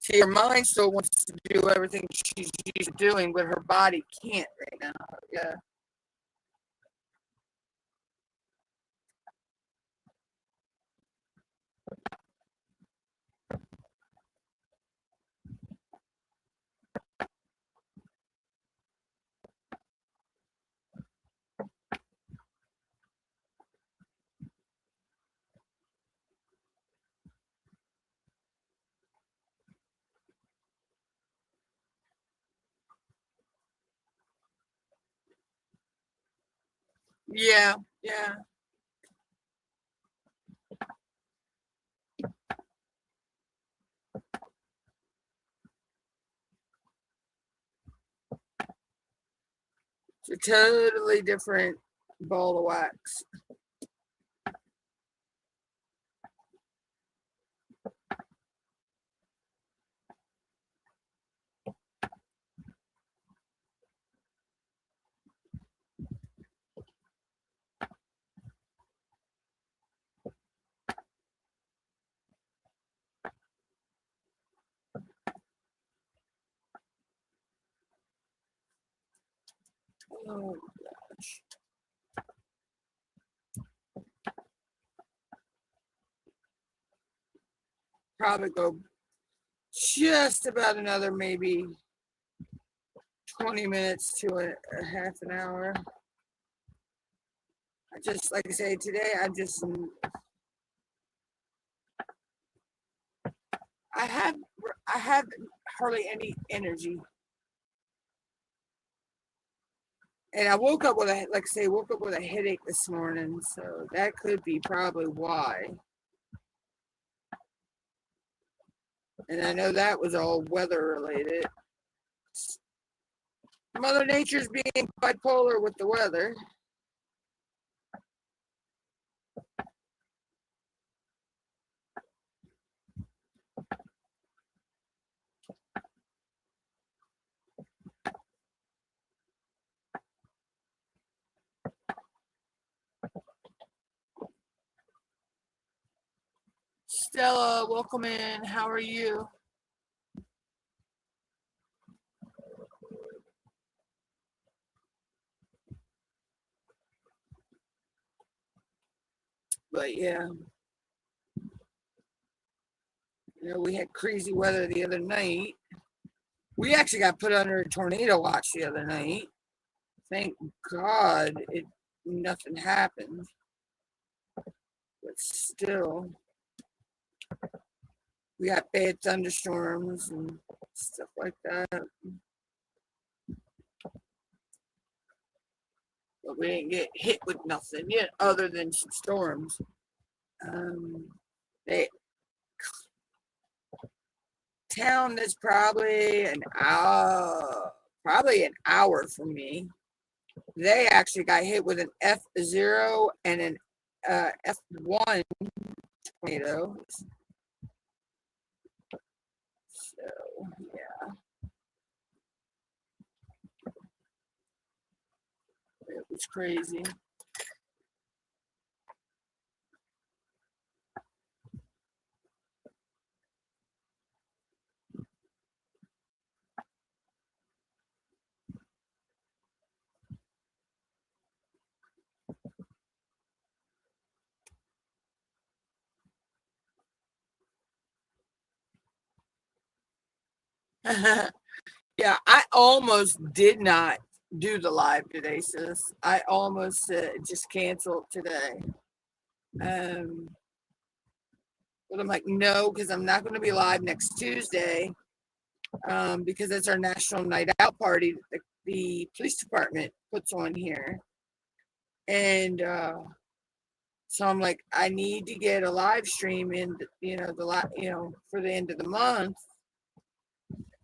See, her mind still wants to do everything she's used to doing, but her body can't right now. Yeah. Yeah. Yeah. It's a totally different ball of wax. Oh, probably go just about another maybe 20 minutes to a half an hour. I just, like I say, today I have I have hardly any energy, and I woke up with a headache this morning, so that could be probably why. And I know that was all weather related. Mother Nature's being bipolar with the weather. Stella, welcome in. How are you? But yeah, we had crazy weather the other night. We actually got put under a tornado watch the other night. Thank God nothing happened. But still, we got bad thunderstorms and stuff like that. But we didn't get hit with nothing yet other than some storms. Um, they town is probably an hour from me. They actually got hit with an F0 and an F1 tornado. So yeah, it was crazy. Yeah, I almost did not do the live today, sis. I almost just canceled today. But I'm like, no, because I'm not going to be live next Tuesday, because it's our National Night Out party that the police department puts on here. And so I'm like, I need to get a live stream in, for the end of the month,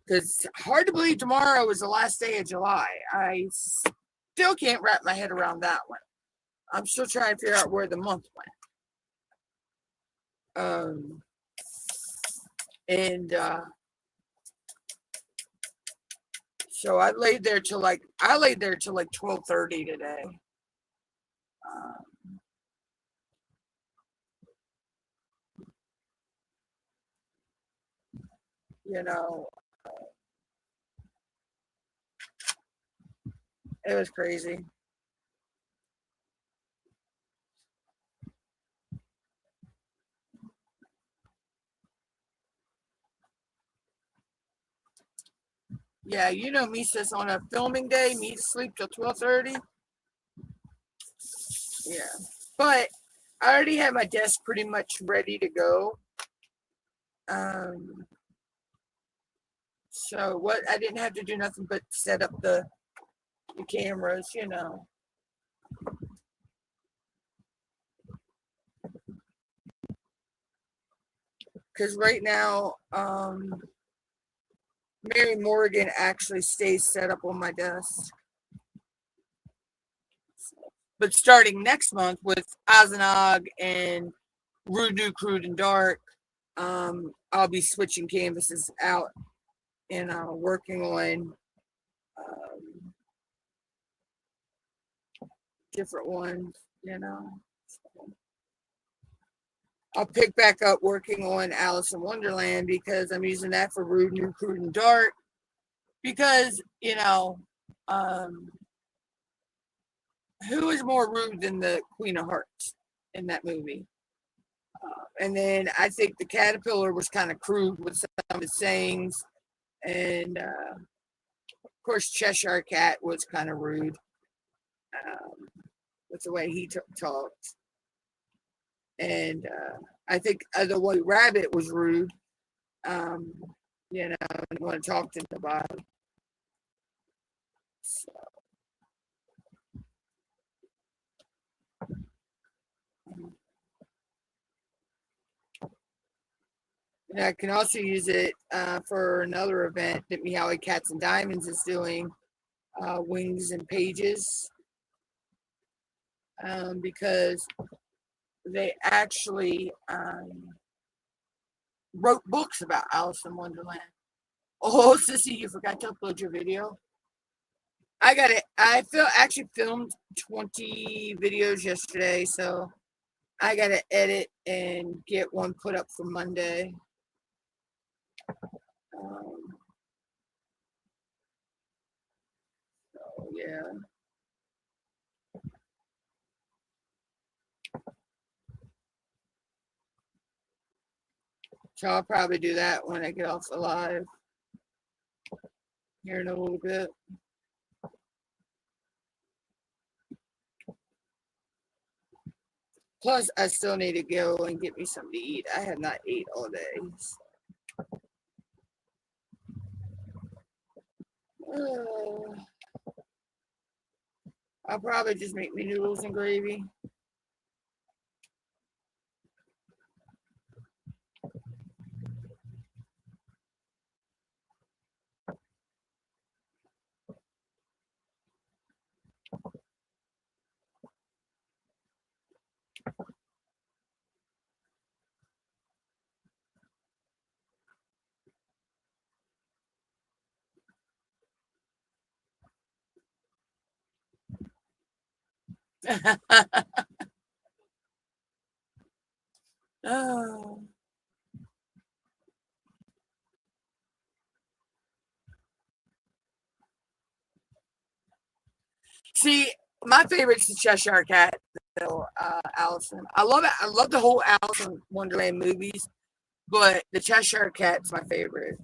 because hard to believe tomorrow is the last day of July. I still can't wrap my head around that one. I'm still trying to figure out where the month went. And so I laid there till like 12:30 today. You know, it was crazy. Yeah, you know me, sis, on a filming day, me to sleep till 12:30. Yeah. But I already had my desk pretty much ready to go. So what I didn't have to do nothing but set up the cameras, Because right now, Mary Morgan actually stays set up on my desk. But starting next month with Azanog and Rude, New, Crude, and Dark, I'll be switching canvases out and working on different ones. I'll pick back up working on Alice in Wonderland because I'm using that for Rude, New, Crude, and Dark. Because, who is more rude than the Queen of Hearts in that movie? And then I think the Caterpillar was kind of crude with some of his sayings. And of course, Cheshire Cat was kind of rude with the way he talked. And I think the White Rabbit was rude. Didn't want to talk to nobody. So. And I can also use it for another event that Meowie Cats and Diamonds is doing, Wings and Pages, because they actually wrote books about Alice in Wonderland. Oh, sissy, you forgot to upload your video. I got it. I actually filmed 20 videos yesterday, so I got to edit and get one put up for Monday. So, yeah. So I'll probably do that when I get off the live here in a little bit. Plus, I still need to go and get me something to eat. I have not ate all day. I'll probably just make me noodles and gravy. Oh. See, my favorite's the Cheshire Cat, though, Allison. I love it. I love the whole Alice in Wonderland movies, but the Cheshire Cat's my favorite.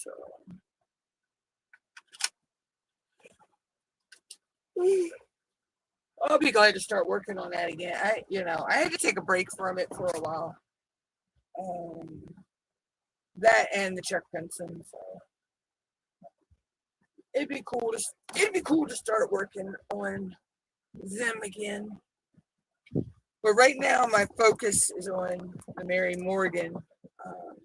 So I'll be glad to start working on that again. I had to take a break from it for a while. Um, that and the check fencing. So it'd be cool to start working on them again. But right now, my focus is on the Mary Morgan. Um,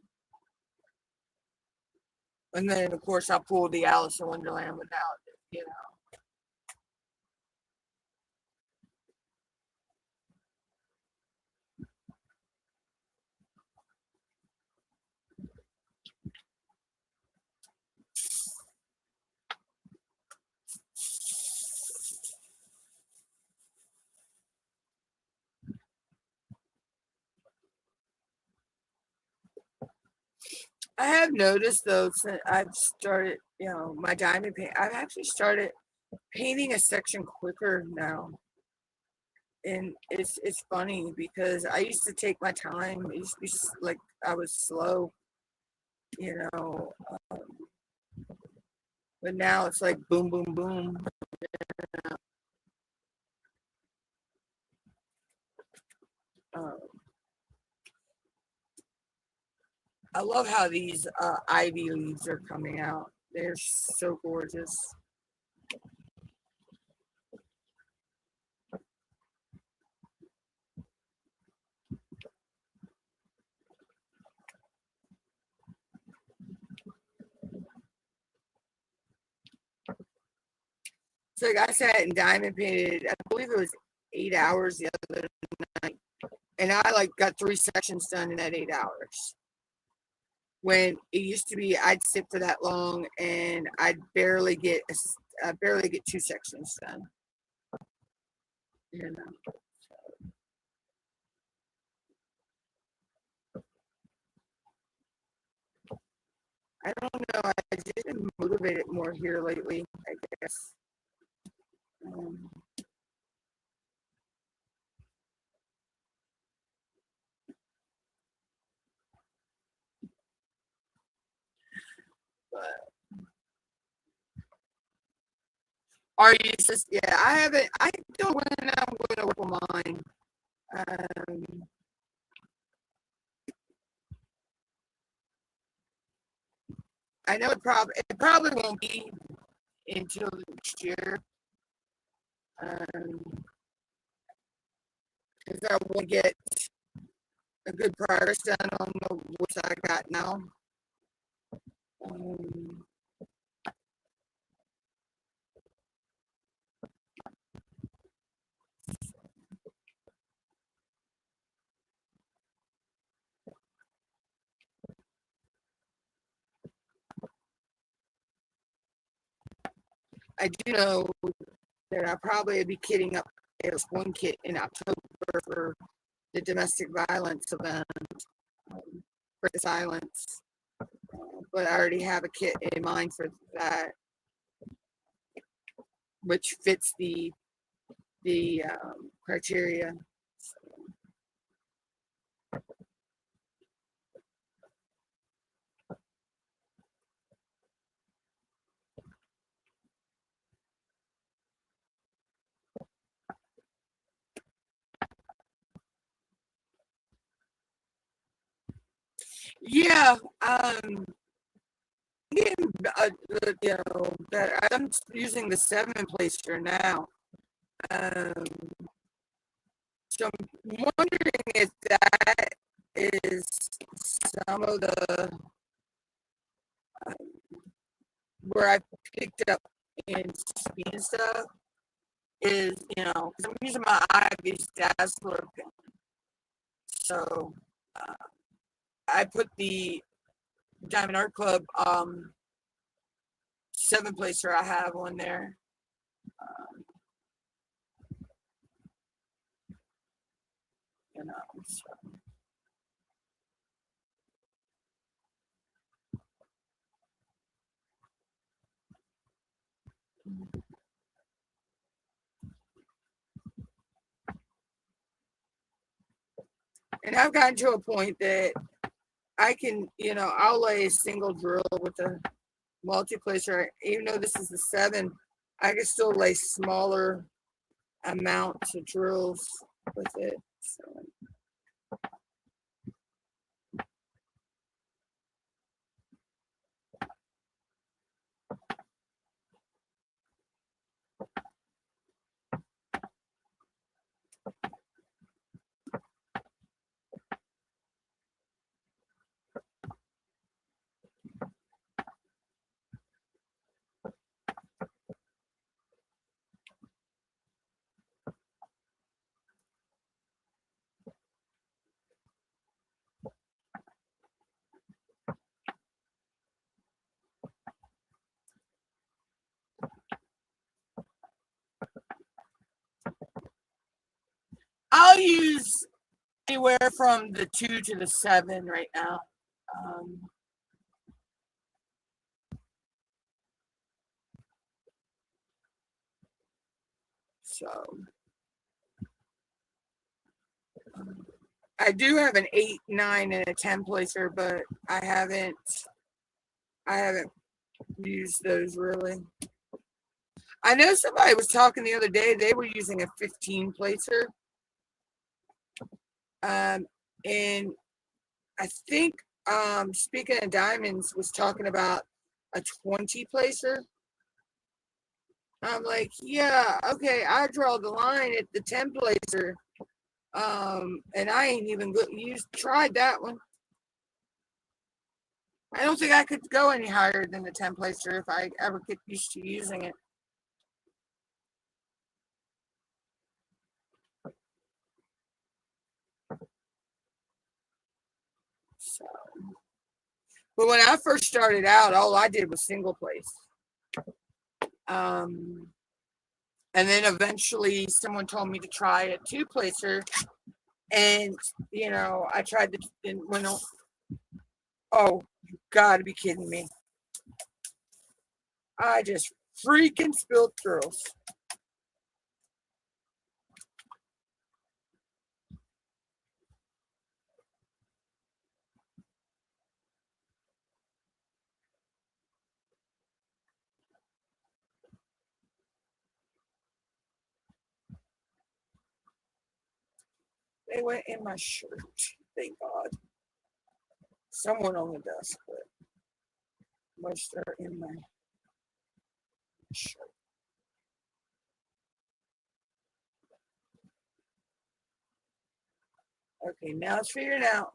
and then, of course, I'll pull the Alice in Wonderland without it. I have noticed, though, since I've started, my diamond paint, I've actually started painting a section quicker now. And it's funny because I used to take my time. It used to be like I was slow, you know. Um, but now it's like boom, boom, boom. Um, I love how these ivy leaves are coming out. They're so gorgeous. So like I sat and diamond painted, I believe it was 8 hours the other night. And I like got 3 sections done in that 8 hours. When it used to be I'd sit for that long and I'd barely get 2 sections done. You know. I don't know. I just been motivated more here lately, I guess. Um, but are you just yeah, I haven't I don't know when I'm gonna work on mine. Um, I know it probably won't be until next year. Because I want to get a good progress done on the woods I got now. Um, I do know that I'll probably be kitting up. There's one kit in October for the domestic violence event, for the silence. But I already have a kit in mind for that, which fits the criteria. Yeah, getting, that I'm using the 7 placer now. Um, so I'm wondering if that is some of the where I picked up in speed and stuff is, because I'm using my Ivy's Dazzler pen. So uh, I put the Diamond Art Club 7 placer I have on there. Um, so. And I've gotten to a point that I can, I'll lay a single drill with a multi-placer. Even though this is the 7, I can still lay smaller amounts of drills with it. So. I'll use anywhere from the 2 to the 7 right now. So I do have an 8, 9, and a 10 placer, but I haven't used those really. I know somebody was talking the other day, they were using a 15 placer. And I think Speaking of Diamonds was talking about a 20 placer. I'm like, yeah, okay, I draw the line at the 10 placer. And I ain't even tried that one. I don't think I could go any higher than the 10 placer if I ever get used to using it. So, but when I first started out, all I did was single place. And then eventually someone told me to try a 2 placer, and I tried to, and went on. Oh, you gotta be kidding me. I just freaking spilled girls. They went in my shirt. Thank God. Someone on the desk, but most are in my shirt. Okay, now it's figuring out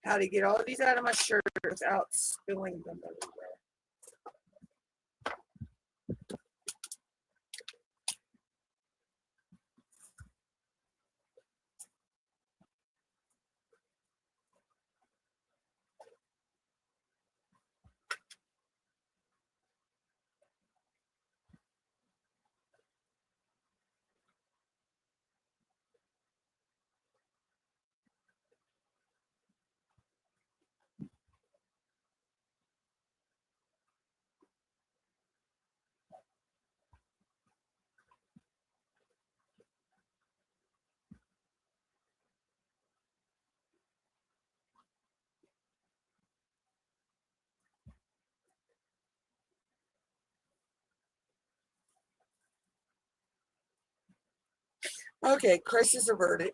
how to get all these out of my shirt without spilling them everywhere. Okay, crisis averted.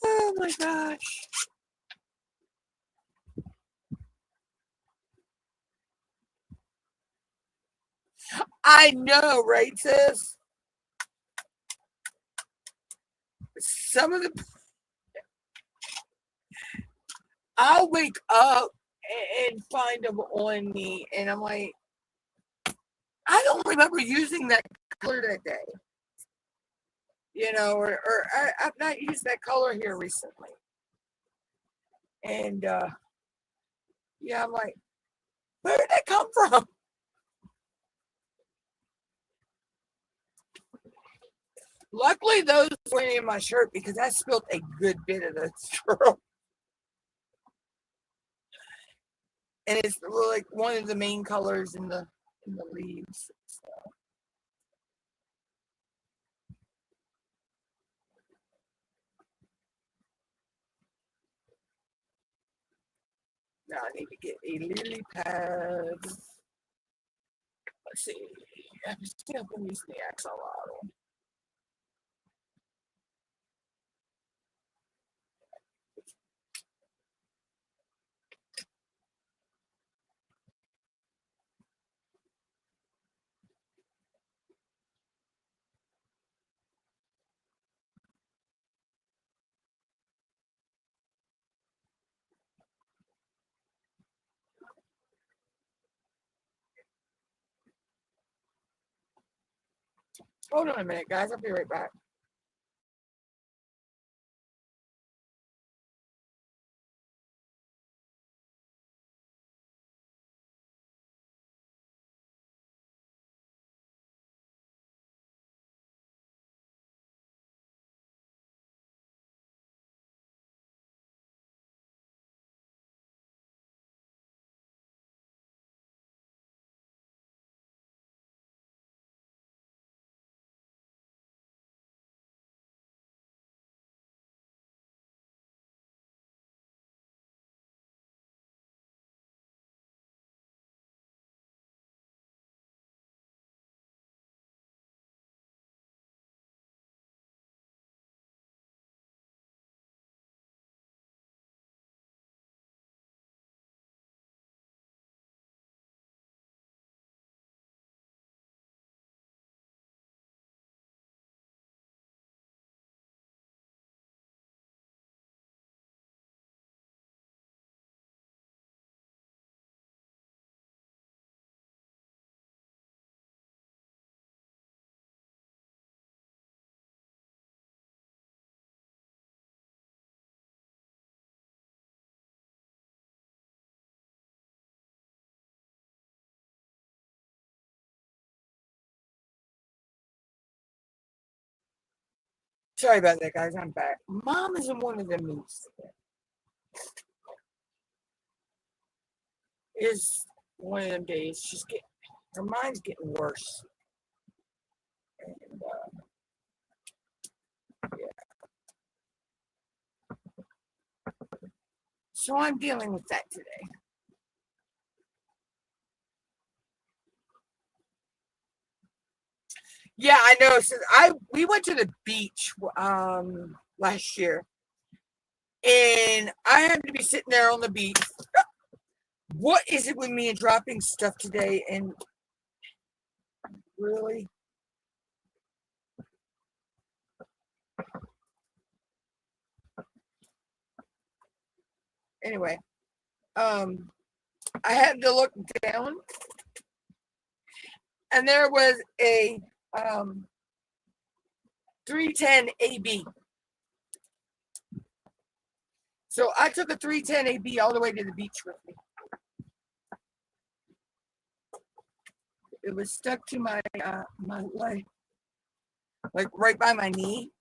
Oh my gosh. I know, right, sis? Some of the, I'll wake up and find them on me, and I'm like, I don't remember using that color that day. Or I've not used that color here recently. And yeah, I'm like, where did that come from? Luckily, those went in my shirt because I spilled a good bit of the straw. And it's like one of the main colors in the leaves. So. Now I need to get a lily pad. Let's see. I'm still using the axolotl. Hold on a minute, guys. I'll be right back. Sorry about that, guys. I'm back. Mom is in one of them moods. It's one of them days. Her mind's getting worse. And, yeah. So I'm dealing with that today. Yeah, I know. So we went to the beach last year, and I happened to be sitting there on the beach. What is it with me and dropping stuff today? And really, anyway, I had to look down, and there was a 310 AB. So I took a 310 AB all the way to the beach with me. It was stuck to my leg, like right by my knee.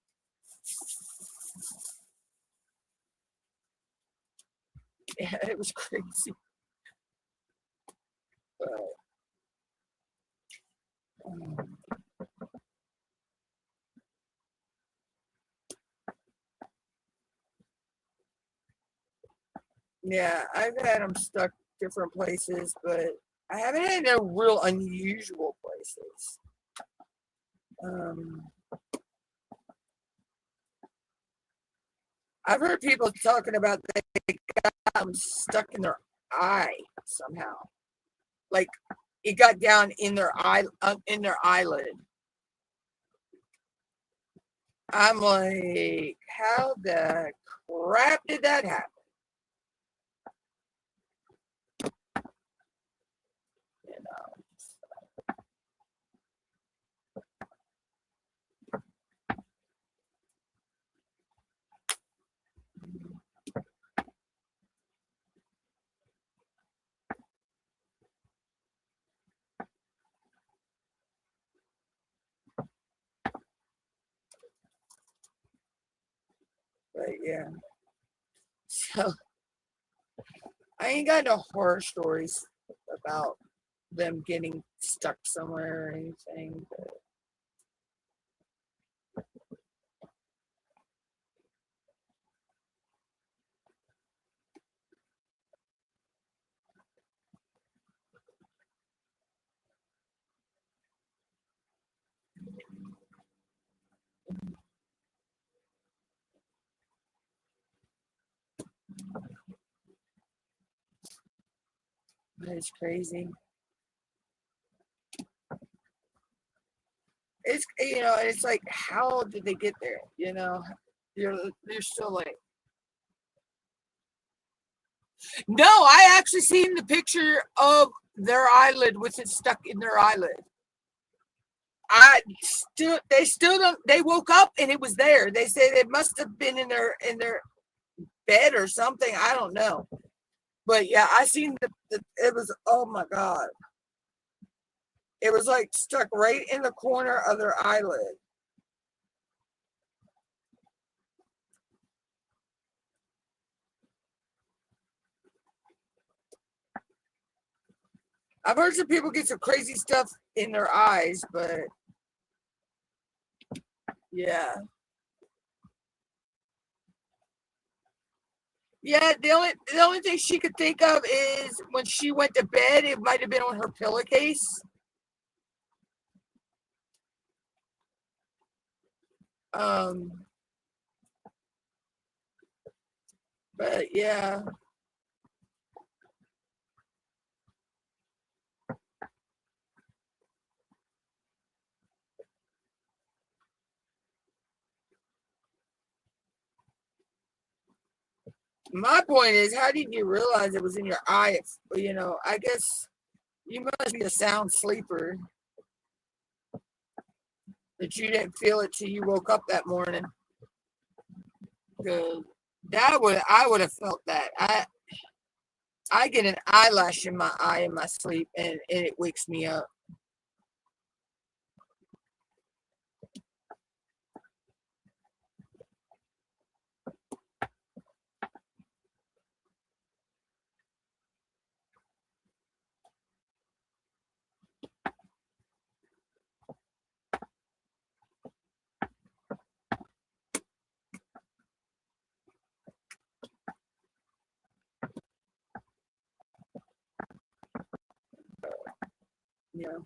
Yeah, it was crazy. Um, yeah, I've had them stuck different places, but I haven't had no real unusual places. I've heard people talking about they got them stuck in their eye somehow, like it got down in their eye, in their eyelid. I'm like, how the crap did that happen? You know, but yeah. So I ain't got no horror stories about them getting stuck somewhere or anything. It's crazy. It's it's like, how did they get there? You're still like, no. I actually seen the picture of their eyelid with it stuck in their eyelid. They still don't. They woke up and it was there. They said it must have been in their bed or something. I don't know. But yeah, I seen it was, oh my God. It was like stuck right in the corner of their eyelid. I've heard some people get some crazy stuff in their eyes, but yeah. Yeah, the only thing she could think of is when she went to bed, it might have been on her pillowcase. Um, but yeah. My point is, how did you realize it was in your eye? I guess you must be a sound sleeper that you didn't feel it till you woke up that morning. Good. I would have felt that. I get an eyelash in my eye in my sleep, and it wakes me up. Yeah.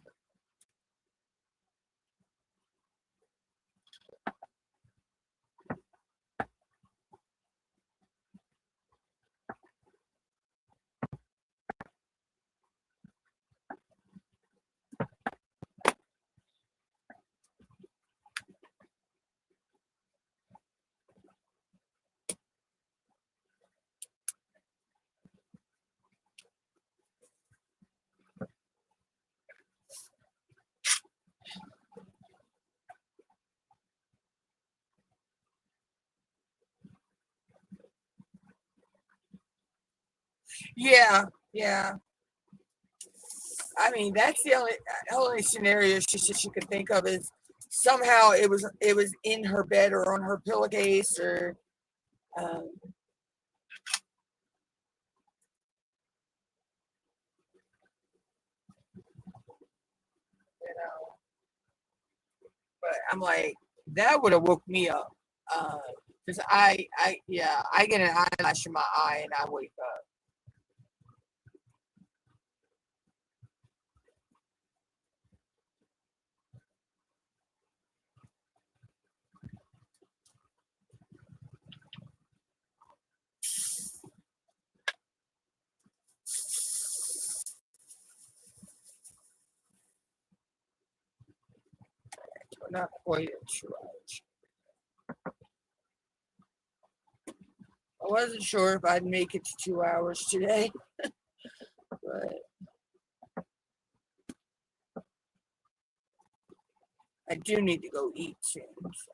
Yeah. Yeah. I mean, that's the only scenario she said she could think of is somehow it was in her bed or on her pillowcase or um, you know. But I'm like, that would have woke me up because I get an eyelash in my eye and I wake up. But not quite a 2 hours. I wasn't sure if I'd make it to 2 hours today, but I do need to go eat soon. So.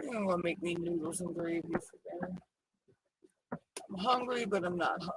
You want to make me noodles and gravy for dinner. I'm hungry, but I'm not hungry.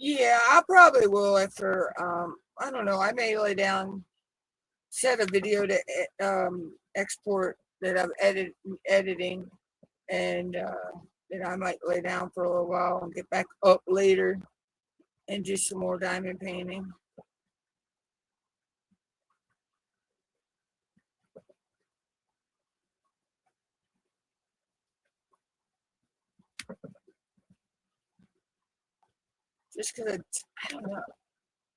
Yeah, I probably will after, I don't know, I may lay down, set a video to export that I'm editing, and then I might lay down for a little while and get back up later and do some more diamond painting. Just because I don't know.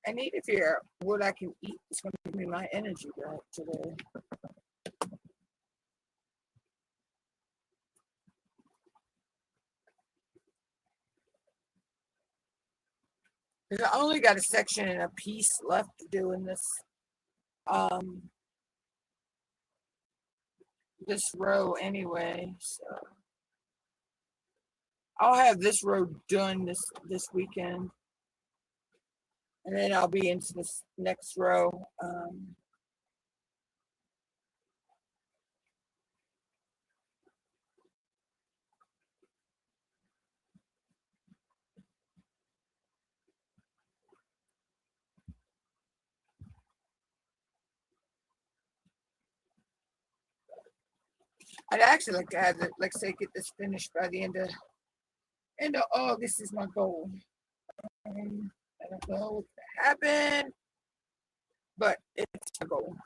I need to figure out what I can eat that's going to give me my energy back today. Because I only got a section and a piece left to do in um this row anyway. So I'll have this row done this weekend, and then I'll be into this next row. I'd actually like to have it, like say, get this finished by the end of August is my goal. I don't know what's gonna happen, but it's my goal.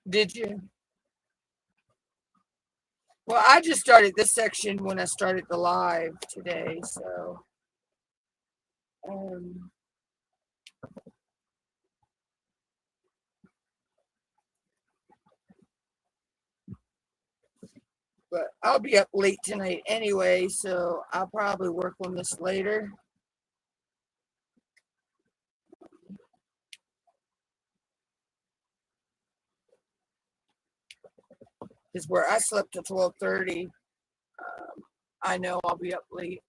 Did you? Well, I just started this section when I started the live today, so um, but I'll be up late tonight anyway, so I'll probably work on this later. Because where I slept till 12:30, I know I'll be up late.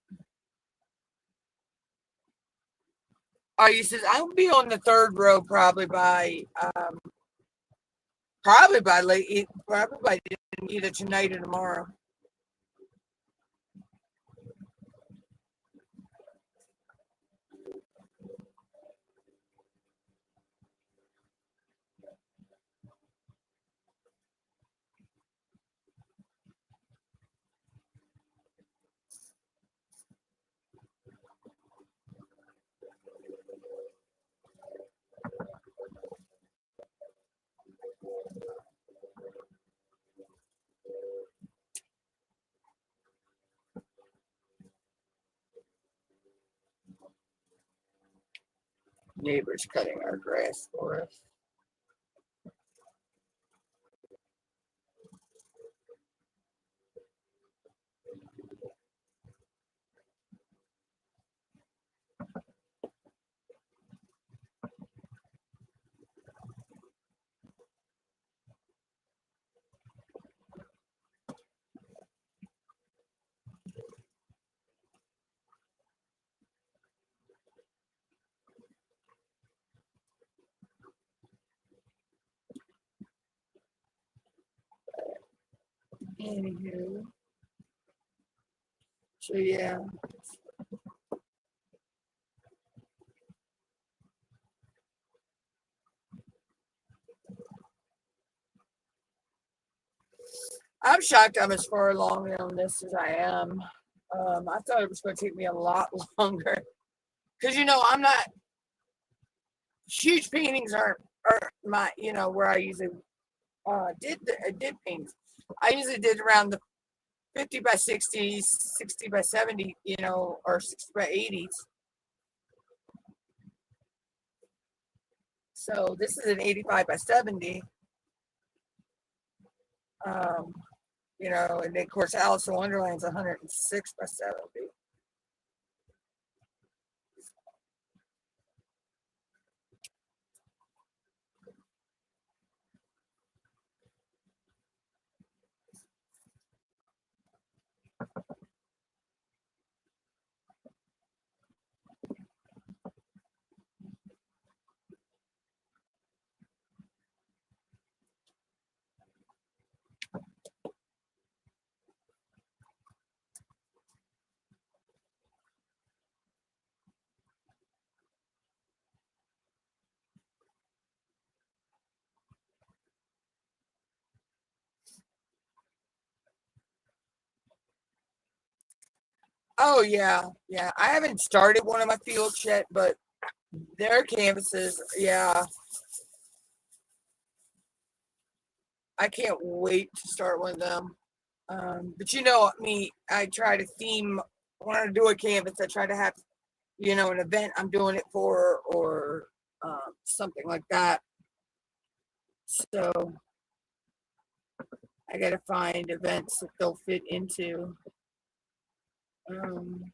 Oh, you says I'll be on the third row probably by late, probably by either tonight or tomorrow. Neighbors cutting our grass for us. Anywho, so yeah. I'm shocked I'm as far along on this as I am. I thought it was going to take me a lot longer because I'm not huge paintings are my where I usually did paintings. I usually did around the 50 by 60, 60 by 70, or 60 by 80s. So this is an 85 by 70. And then of course Alice in Wonderland's 106 by 70. Oh yeah, yeah. I haven't started one of my fields yet, but their canvases, yeah, I can't wait to start one of them. But you know me, I try to theme when I do a canvas. I try to have an event I'm doing it for, or something like that. So I got to find events that they'll fit into. Um,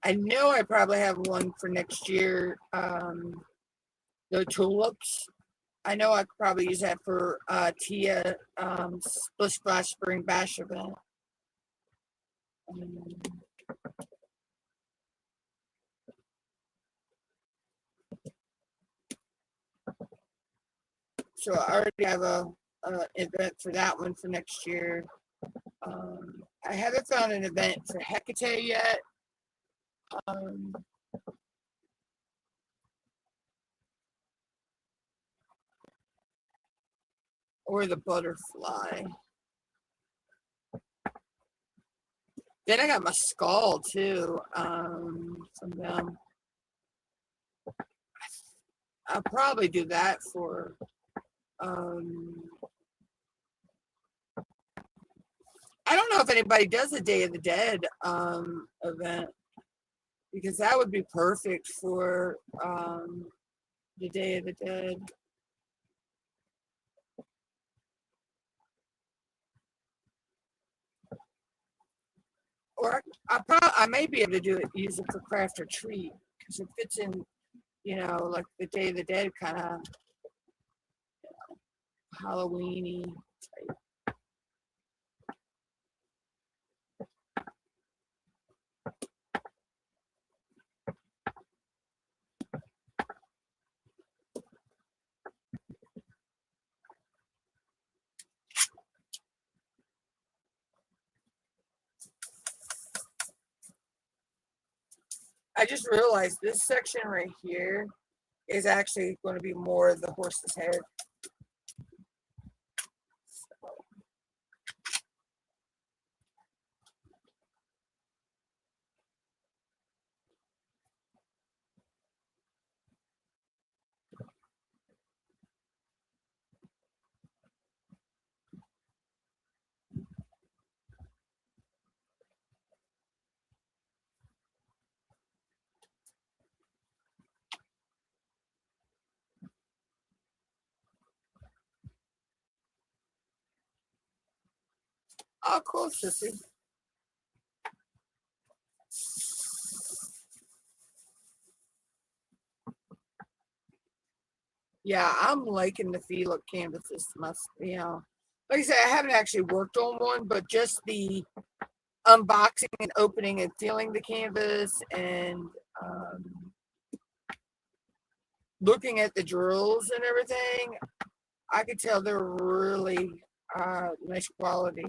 I know I probably have one for next year. The tulips. I know I could probably use that for Tia Splish Splash Spring Bash event. Um, so I already have a event for that one for next year. I haven't found an event for Hecate yet. Um, or the butterfly. Then I got my skull too from them. I'll probably do that for. I don't know if anybody does a Day of the Dead event, because that would be perfect for the Day of the Dead. Or I may be able to use it for craft or treat, because it fits in, like the Day of the Dead kind of Halloweeny type. I just realized this section right here is actually going to be more of the horse's head. Oh, cool, sissy. Yeah, I'm liking the feel of canvases. Like I said, I haven't actually worked on one, but just the unboxing and opening and feeling the canvas, and um, looking at the drills and everything, I could tell they're really nice quality.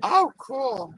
Oh, cool.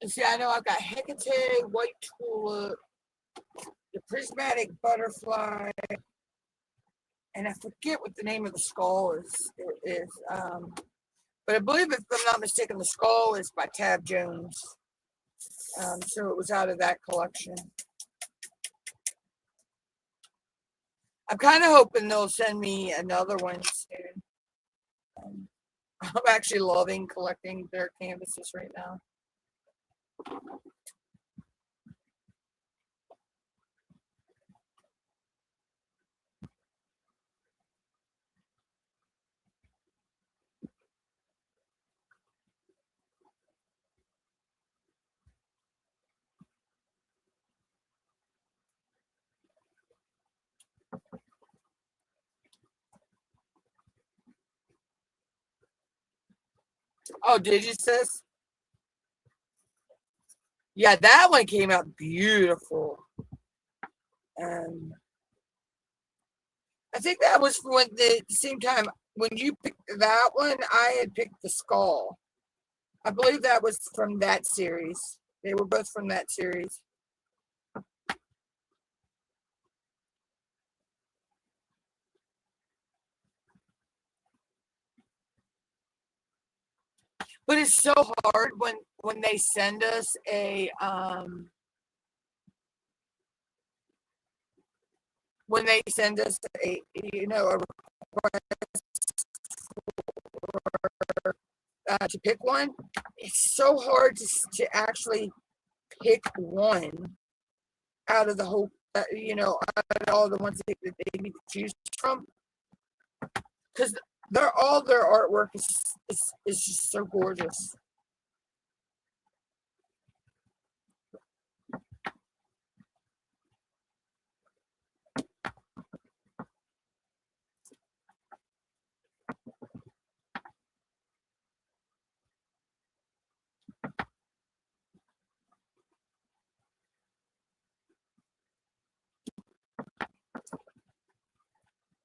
And see, I know I've got Hecate, white tulip, the prismatic butterfly, and I forget what the name of the skull is. But I believe, if I'm not mistaken, the skull is by Tab Jones. So it was out of that collection. I'm kind of hoping they'll send me another one soon. I'm actually loving collecting their canvases right now. Oh, did you, sis? Yeah, that one came out beautiful. I think that was when the same time when you picked that one, I had picked the skull. I believe that was from that series. They were both from that series. But it's so hard when they send us a when they send us a request to pick one. It's so hard to actually pick one out of the whole out of all the ones that they need to choose from, because all their artwork is just so gorgeous.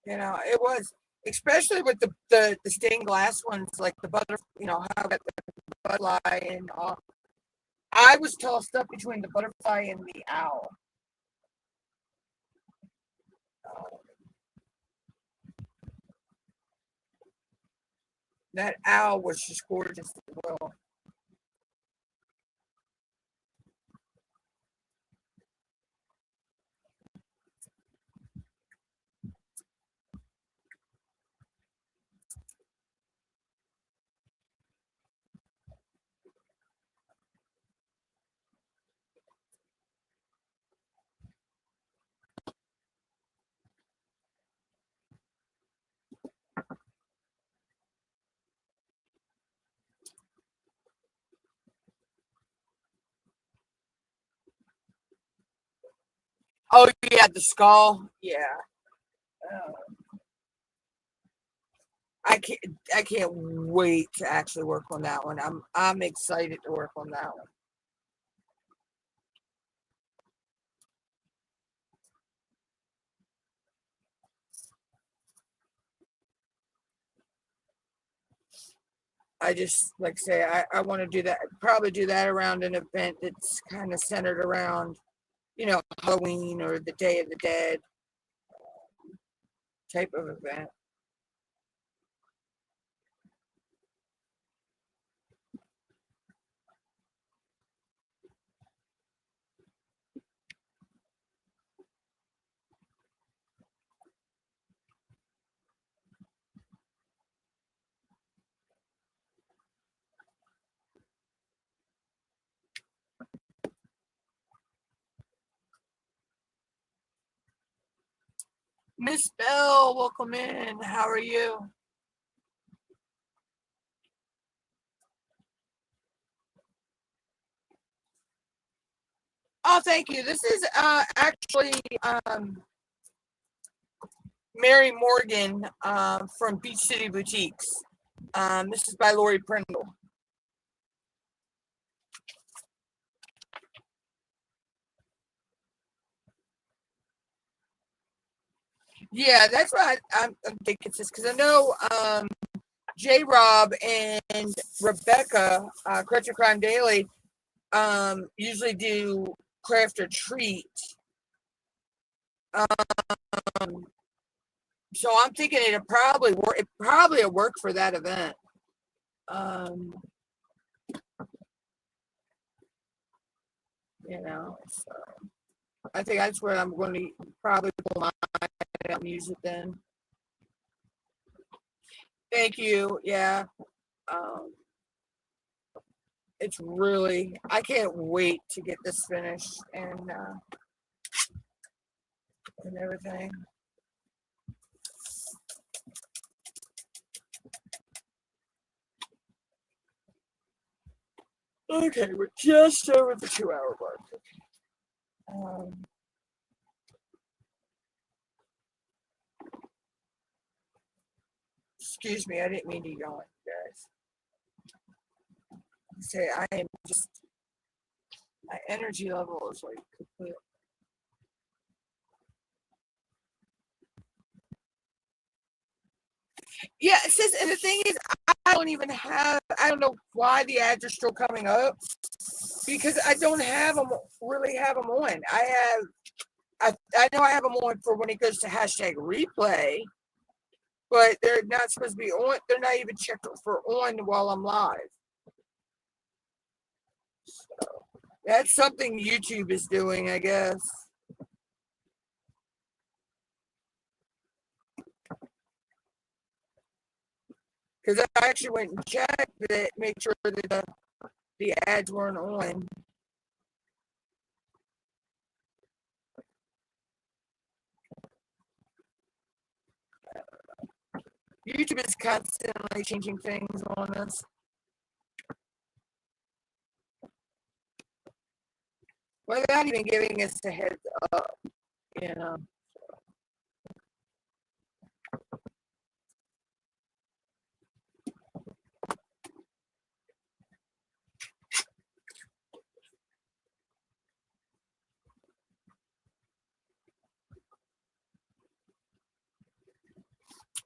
It was, especially with the stained glass ones, like the butter, how got the butterfly and all. I was tossed up between the butterfly and the owl. That owl was just gorgeous as well. Oh yeah, the skull. Yeah. Uh, I can't wait to actually work on that one. I'm excited to work on that one. I just, like I say, I want to do that, probably do that around an event that's kind of centered around, Halloween or the Day of the Dead type of event. Miss Bell, welcome in. How are you? Oh, thank you. This is actually Mary Morgan from Beach City Boutiques. This is by Lori Prindle. Yeah, that's what I'm thinking, because I know J Rob and Rebecca, Crutch and Crime Daily, usually do Craft or Treat. Um, So I'm thinking it'd probably work. It probably will work for that event. Um, so I think that's where I'm going to probably pull mine out and use it then. Thank you. Yeah. Um, it's really, I can't wait to get this finished and everything. Okay, we're just over the 2-hour mark. Excuse me, I didn't mean to yawn, guys. Say I am just, my energy level is like complete. Yeah, it says, and the thing is, I don't even have, I don't know why the ads are still coming up because I don't have them, really have them on. I know I have them on for when it goes to hashtag replay, but they're not supposed to be on. They're not even checked for on while I'm live. So that's something YouTube is doing, I guess. Because I actually went and checked it, make sure that the ads weren't on. YouTube is constantly changing things on us. Without even giving us a heads up, you know.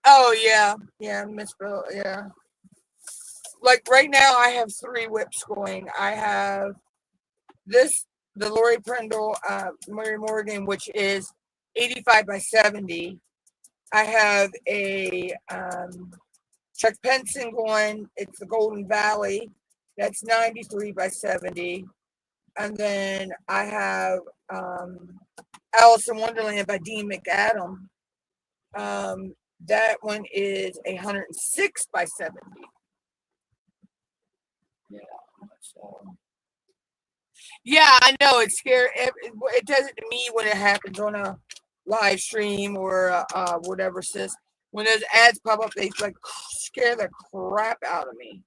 Oh yeah, Miss Bill, yeah. Like right now, I have 3 whips going. I have this, the Lori Prindle, Mary Morgan, which is 85 by 70. I have a Chuck Penson going. It's the Golden Valley. That's 93 by 70. And then I have Alice in Wonderland by Dean McAdam. That one is 106 by 70. Yeah. So. Yeah, I know it's scary. It does it to me when it happens on a live stream or whatever. Sis, when those ads pop up, they like scare the crap out of me.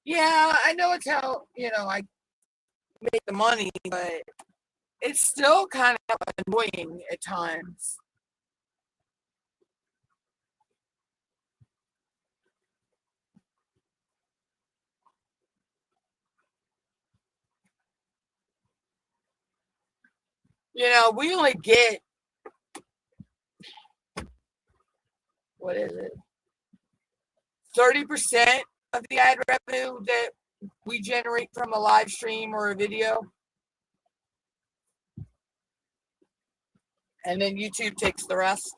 Yeah, I know it's how I make the money, but it's still kind of annoying at times. We only get, what is it, 30% of the ad revenue that we generate from a live stream or a video. And then YouTube takes the rest.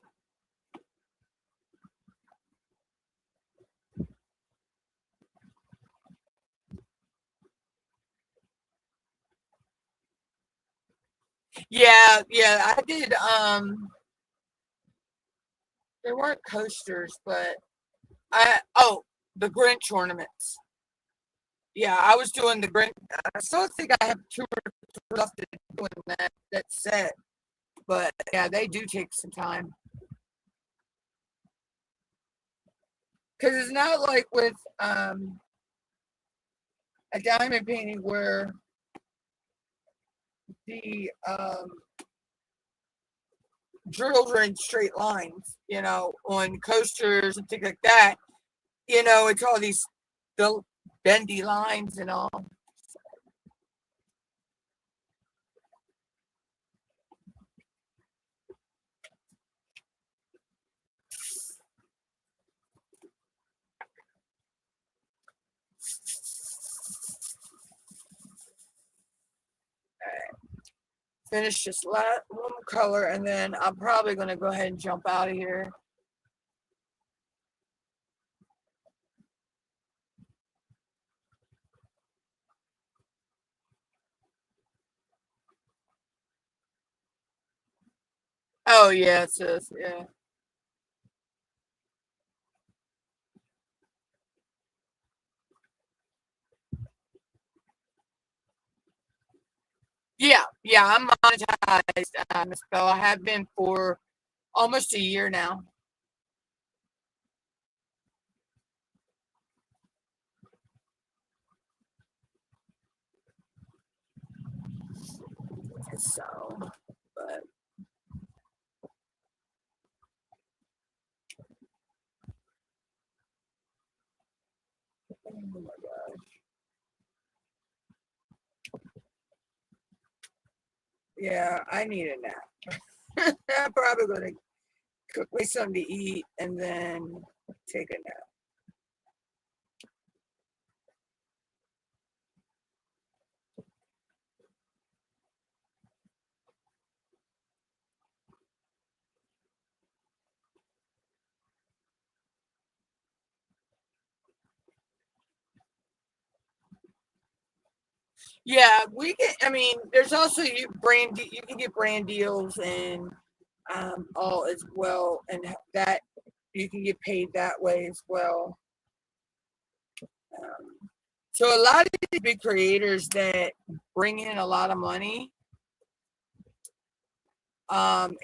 Yeah, I did. They weren't coasters, but the Grinch ornaments. Yeah, I was doing the Grinch. I still think I have 2 or 3 left to do in that set, but yeah, they do take some time. Because it's not like with a diamond painting where the drills are in straight lines, on coasters and things like that. It's all these bendy lines and all. finish this last one color, and then I'm probably going to go ahead and jump out of here. Oh, yeah, it says, yeah. Yeah, yeah, I'm monetized, Miss Bell. I have been for almost a year now. So, but oh my gosh. Yeah, I need a nap. I'm probably going to cook me something to eat and then take a nap. Yeah, we get. I mean, there's also you you can get brand deals and all as well, and that you can get paid that way as well. So a lot of these big creators that bring in a lot of money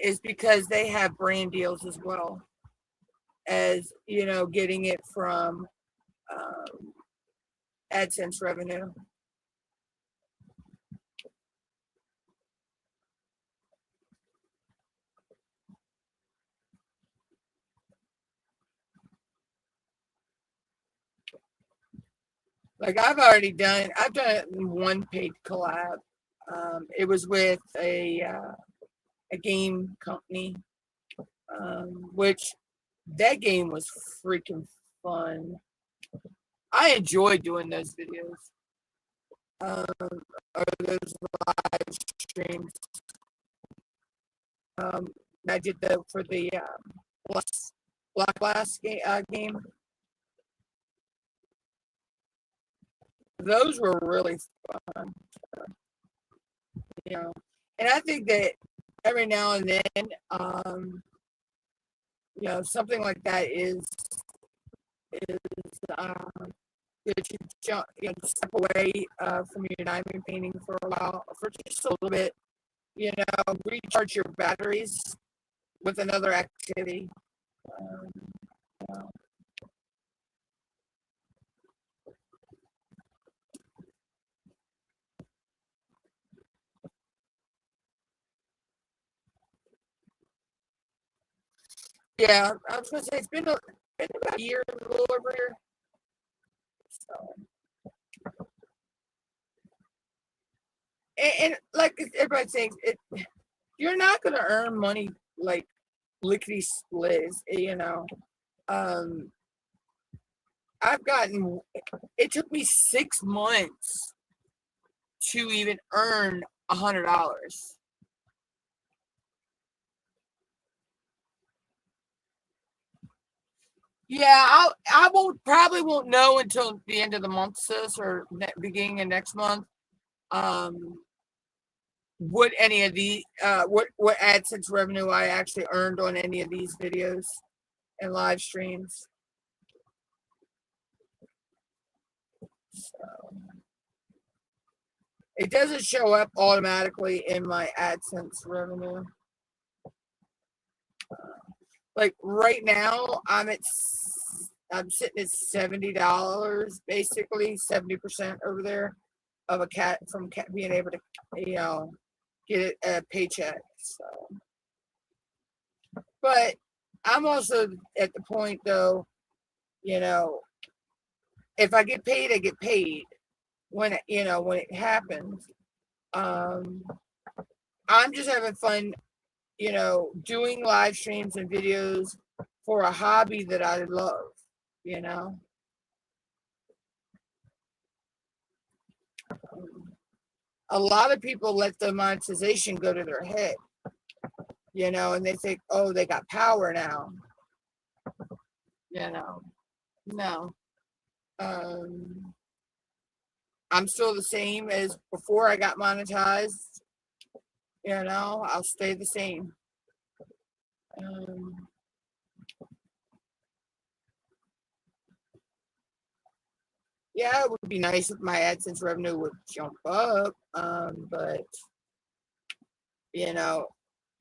is because they have brand deals as well as getting it from um, AdSense revenue. Like I've done one paid collab. It was with a game company, which that game was freaking fun. I enjoy doing those videos, or those live streams. Um, I did the for the Black Blast game. Those were really fun, you know. And I think that every now and then, something like that is good to step away from your diamond painting for a while, for just a little bit. Recharge your batteries with another activity. Um, you know. Yeah, I was gonna say it's been about a year, a little over a year. So, and like everybody thinks, you're not gonna earn money like lickety spliz. Um, I've gotten. It took me 6 months to even earn $100. Yeah, I won't probably won't know until the end of the month, sis, or beginning of next month. Um, what any of the what AdSense revenue I actually earned on any of these videos and live streams. So it doesn't show up automatically in my AdSense revenue. Like right now, I'm sitting at $70, basically 70% over there of a cat from being able to, get a paycheck. So, but I'm also at the point though, you know, if I get paid, I get paid when when it happens. Um, I'm just having fun, doing live streams and videos for a hobby that I love, you know. a lot of people let the monetization go to their head, and they think, oh, they got power now. No. I'm still the same as before I got monetized. I'll stay the same. Yeah, it would be nice if my AdSense revenue would jump up, but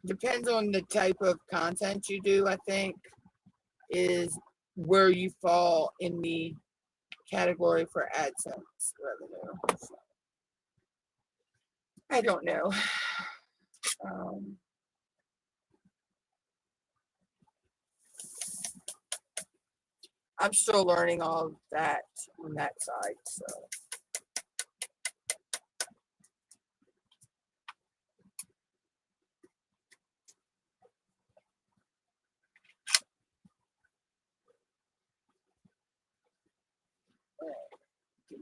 depends on the type of content you do. I think is where you fall in the category for AdSense revenue. So, I don't know. I'm still learning all of that on that side. So.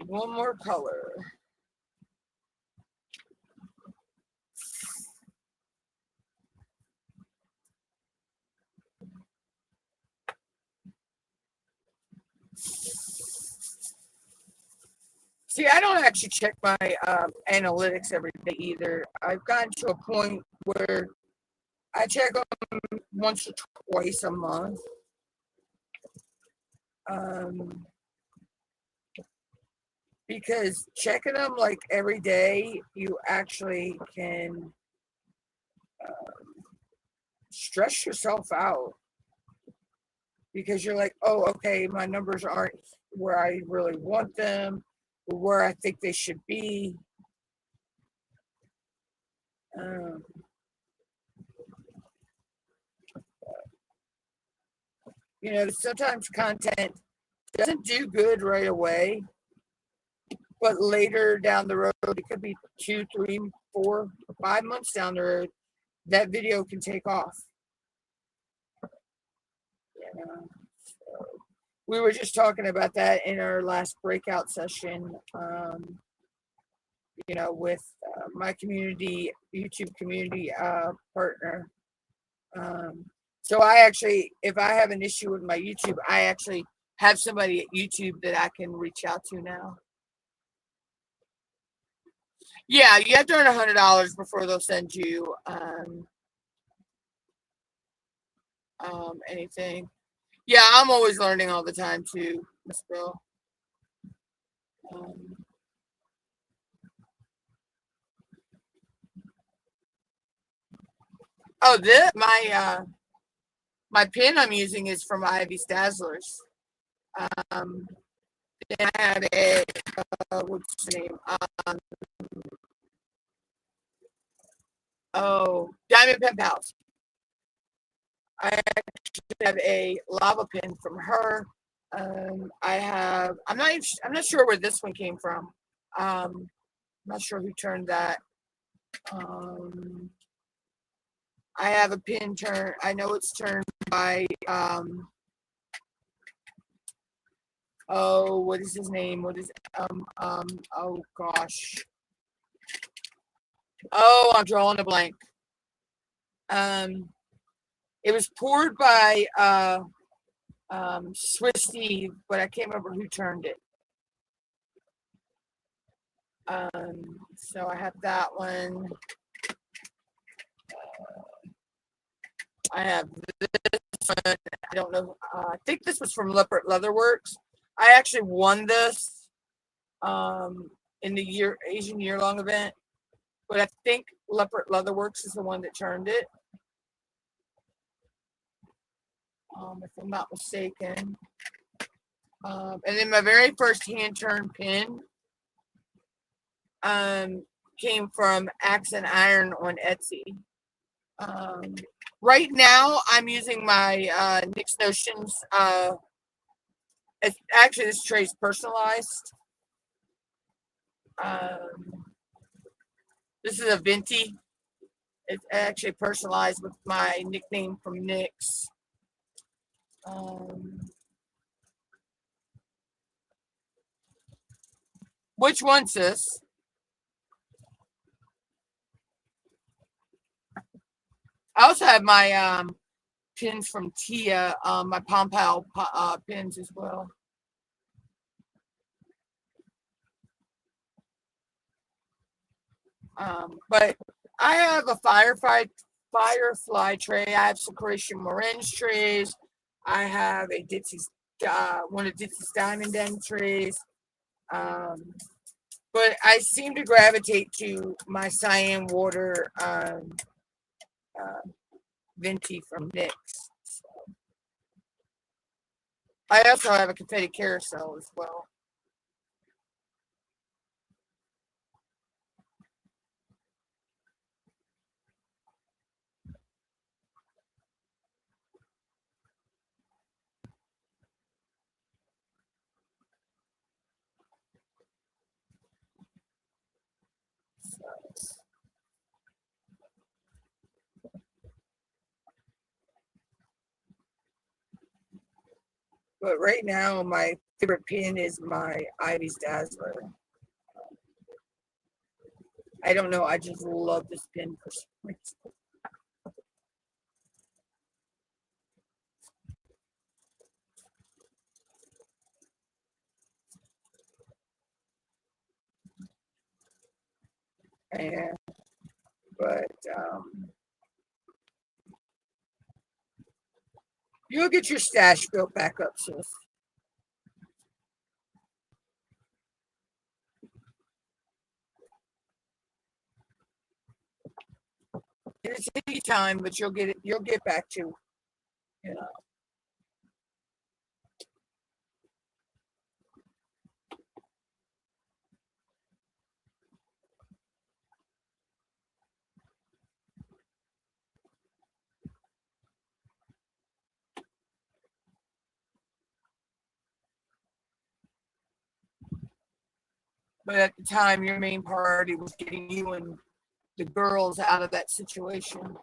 One more color. See, I don't actually check my analytics every day either. I've gotten to a point where I check them once or twice a month. Because checking them like every day, you actually can stress yourself out. Because you're like, oh, okay, my numbers aren't where I really want them, or where I think they should be. Sometimes content doesn't do good right away, but later down the road, it could be 2, 3, 4, 5 months down the road, that video can take off. So we were just talking about that in our last breakout session, with my community, YouTube community partner. So I actually, if I have an issue with my YouTube, I actually have somebody at YouTube that I can reach out to now. Yeah, you have to earn $100 before they'll send you anything. Yeah, I'm always learning all the time too, Miss Bill. This my pin I'm using is from Ivy Dazzlers. Then I had a what's the name? Diamond Pen Pals. I actually have a lava pin from her. I'm not sure where this one came from. I'm not sure who turned that. I have a pin turn. I know it's turned by what is his name? What is oh gosh. Oh, I'm drawing a blank. It was poured by Swiss Steve, but I can't remember who turned it. So I have that one. I have this one. I don't know. I think this was from Leatherworks. I actually won this in the Asian year-long event, but I think Leatherworks is the one that turned it. If I'm not mistaken. And then my very first hand-turned pin came from Axe and Iron on Etsy. Right now, I'm using my Nick's Notions. Actually, this tray's personalized. This is a Venti. It's actually personalized with my nickname from Nick's. Which one, sis? I also have my pins from Tia, my Pom Pal pins as well. But I have a firefly tray. I have some Croatian Morange trays. I have a Ditsy's one of Ditsy's Diamond Den trays. But I seem to gravitate to my cyan water venti from NYX. So. I also have a confetti carousel as well. But right now, my favorite pin is my Ivy's Dazzler. I don't know. I just love this pin for some reason. And, but you'll get your stash built back up, sis. It's any time, but you'll get it. You'll get back to, you know. But at the time, your main priority was getting you and the girls out of that situation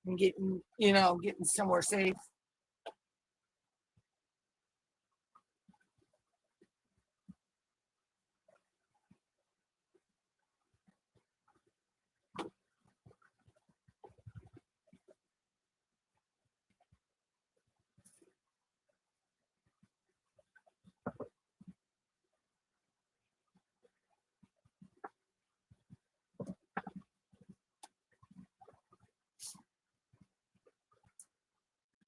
and getting, getting somewhere safe.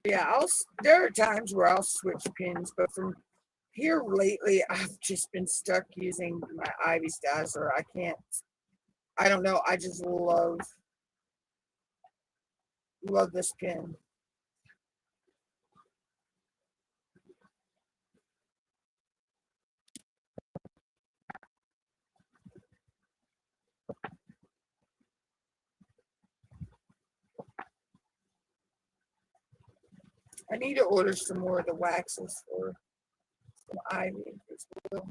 Yeah, there are times where I'll switch pins, but from here lately, I've just been stuck using my Ivy's Dazzler. I don't know. I just love this pin. I need to order some more of the waxes for some Ivy as well.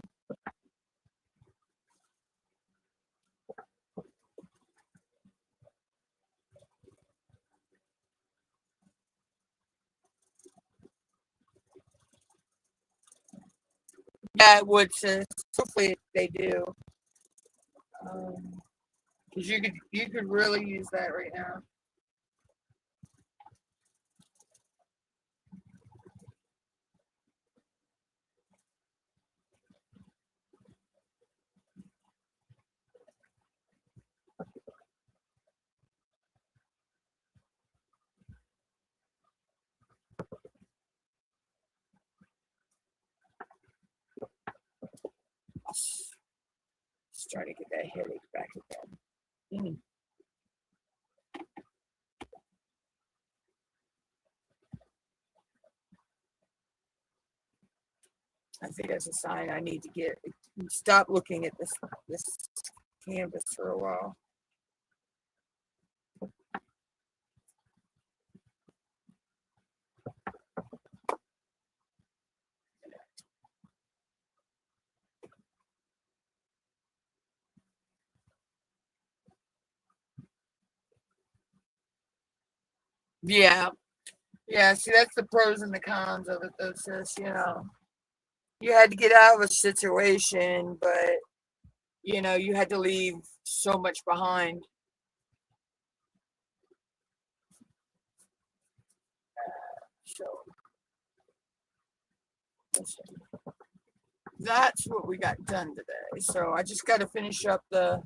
Yeah, it would, sis. Hopefully they do. Because you could really use that right now. Starting to get that headache back again. I think that's a sign I need to stop looking at this canvas for a while. Yeah. Yeah, see, that's the pros and the cons of it, though, sis. You had to get out of a situation, but, you had to leave so much behind. That's what we got done today. So I just got to finish up the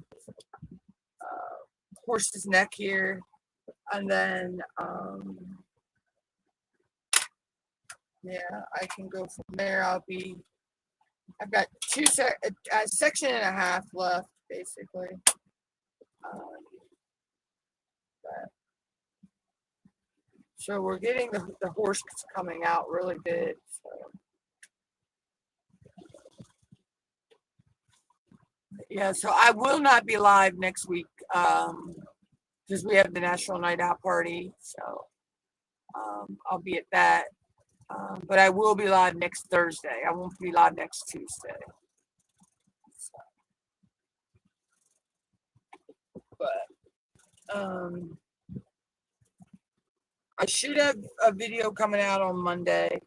horse's neck here, and then yeah, I can go from there. I've got a section and a half left, basically. So we're getting the horse coming out really good. So. Yeah, so I will not be live next week because we have the National Night Out Party. So I'll be at that. But I will be live next Thursday. I won't be live next Tuesday. So, but I should have a video coming out on Monday.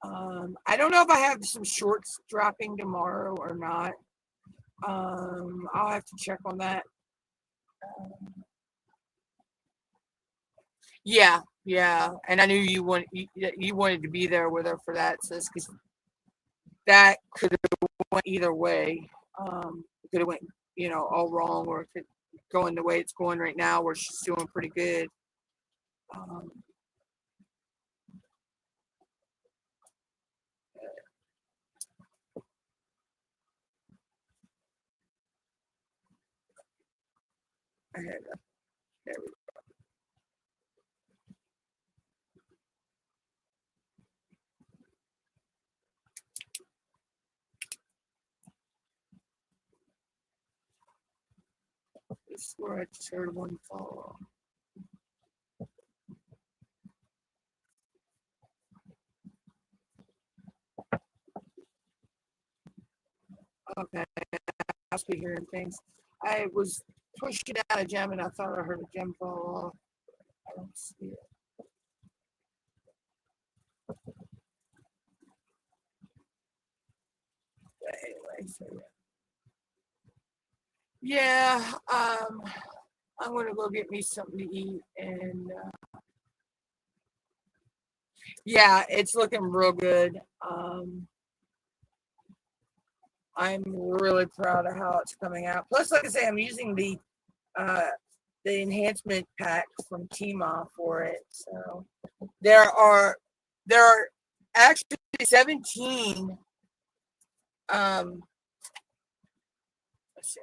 I don't know if I have some shorts dropping tomorrow or not. I'll have to check on that. Yeah, and I knew you wanted to be there with her for that, sis, because that could have went either way. Could have went, all wrong, or it could go in the way it's going right now, where she's doing pretty good. There we go. This is where I just heard one fall. Okay, I must be hearing things. I was pushing out a gem and I thought I heard a gem fall off. I don't see it. But anyway, so yeah, I'm gonna go get me something to eat, and yeah, it's looking real good. I'm really proud of how it's coming out. Plus, like I say, I'm using the enhancement pack from Tmall for it. So there are actually 17. Let's see.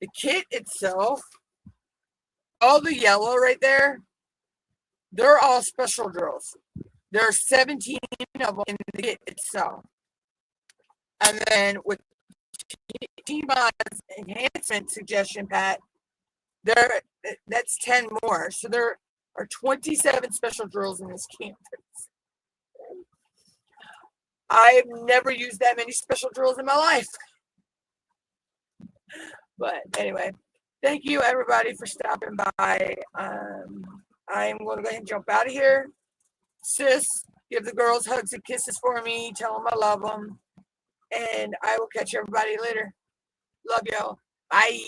The kit itself, all the yellow right there, they're all special drills. There are 17 of them in the kit itself. And then with T-Mod's enhancement suggestion pack, that's 10 more. So there are 27 special drills in this canvas. I've never used that many special drills in my life. But anyway, thank you everybody for stopping by. I'm going to go ahead and jump out of here. Sis, give the girls hugs and kisses for me. Tell them I love them. And I will catch everybody later. Love y'all. Bye.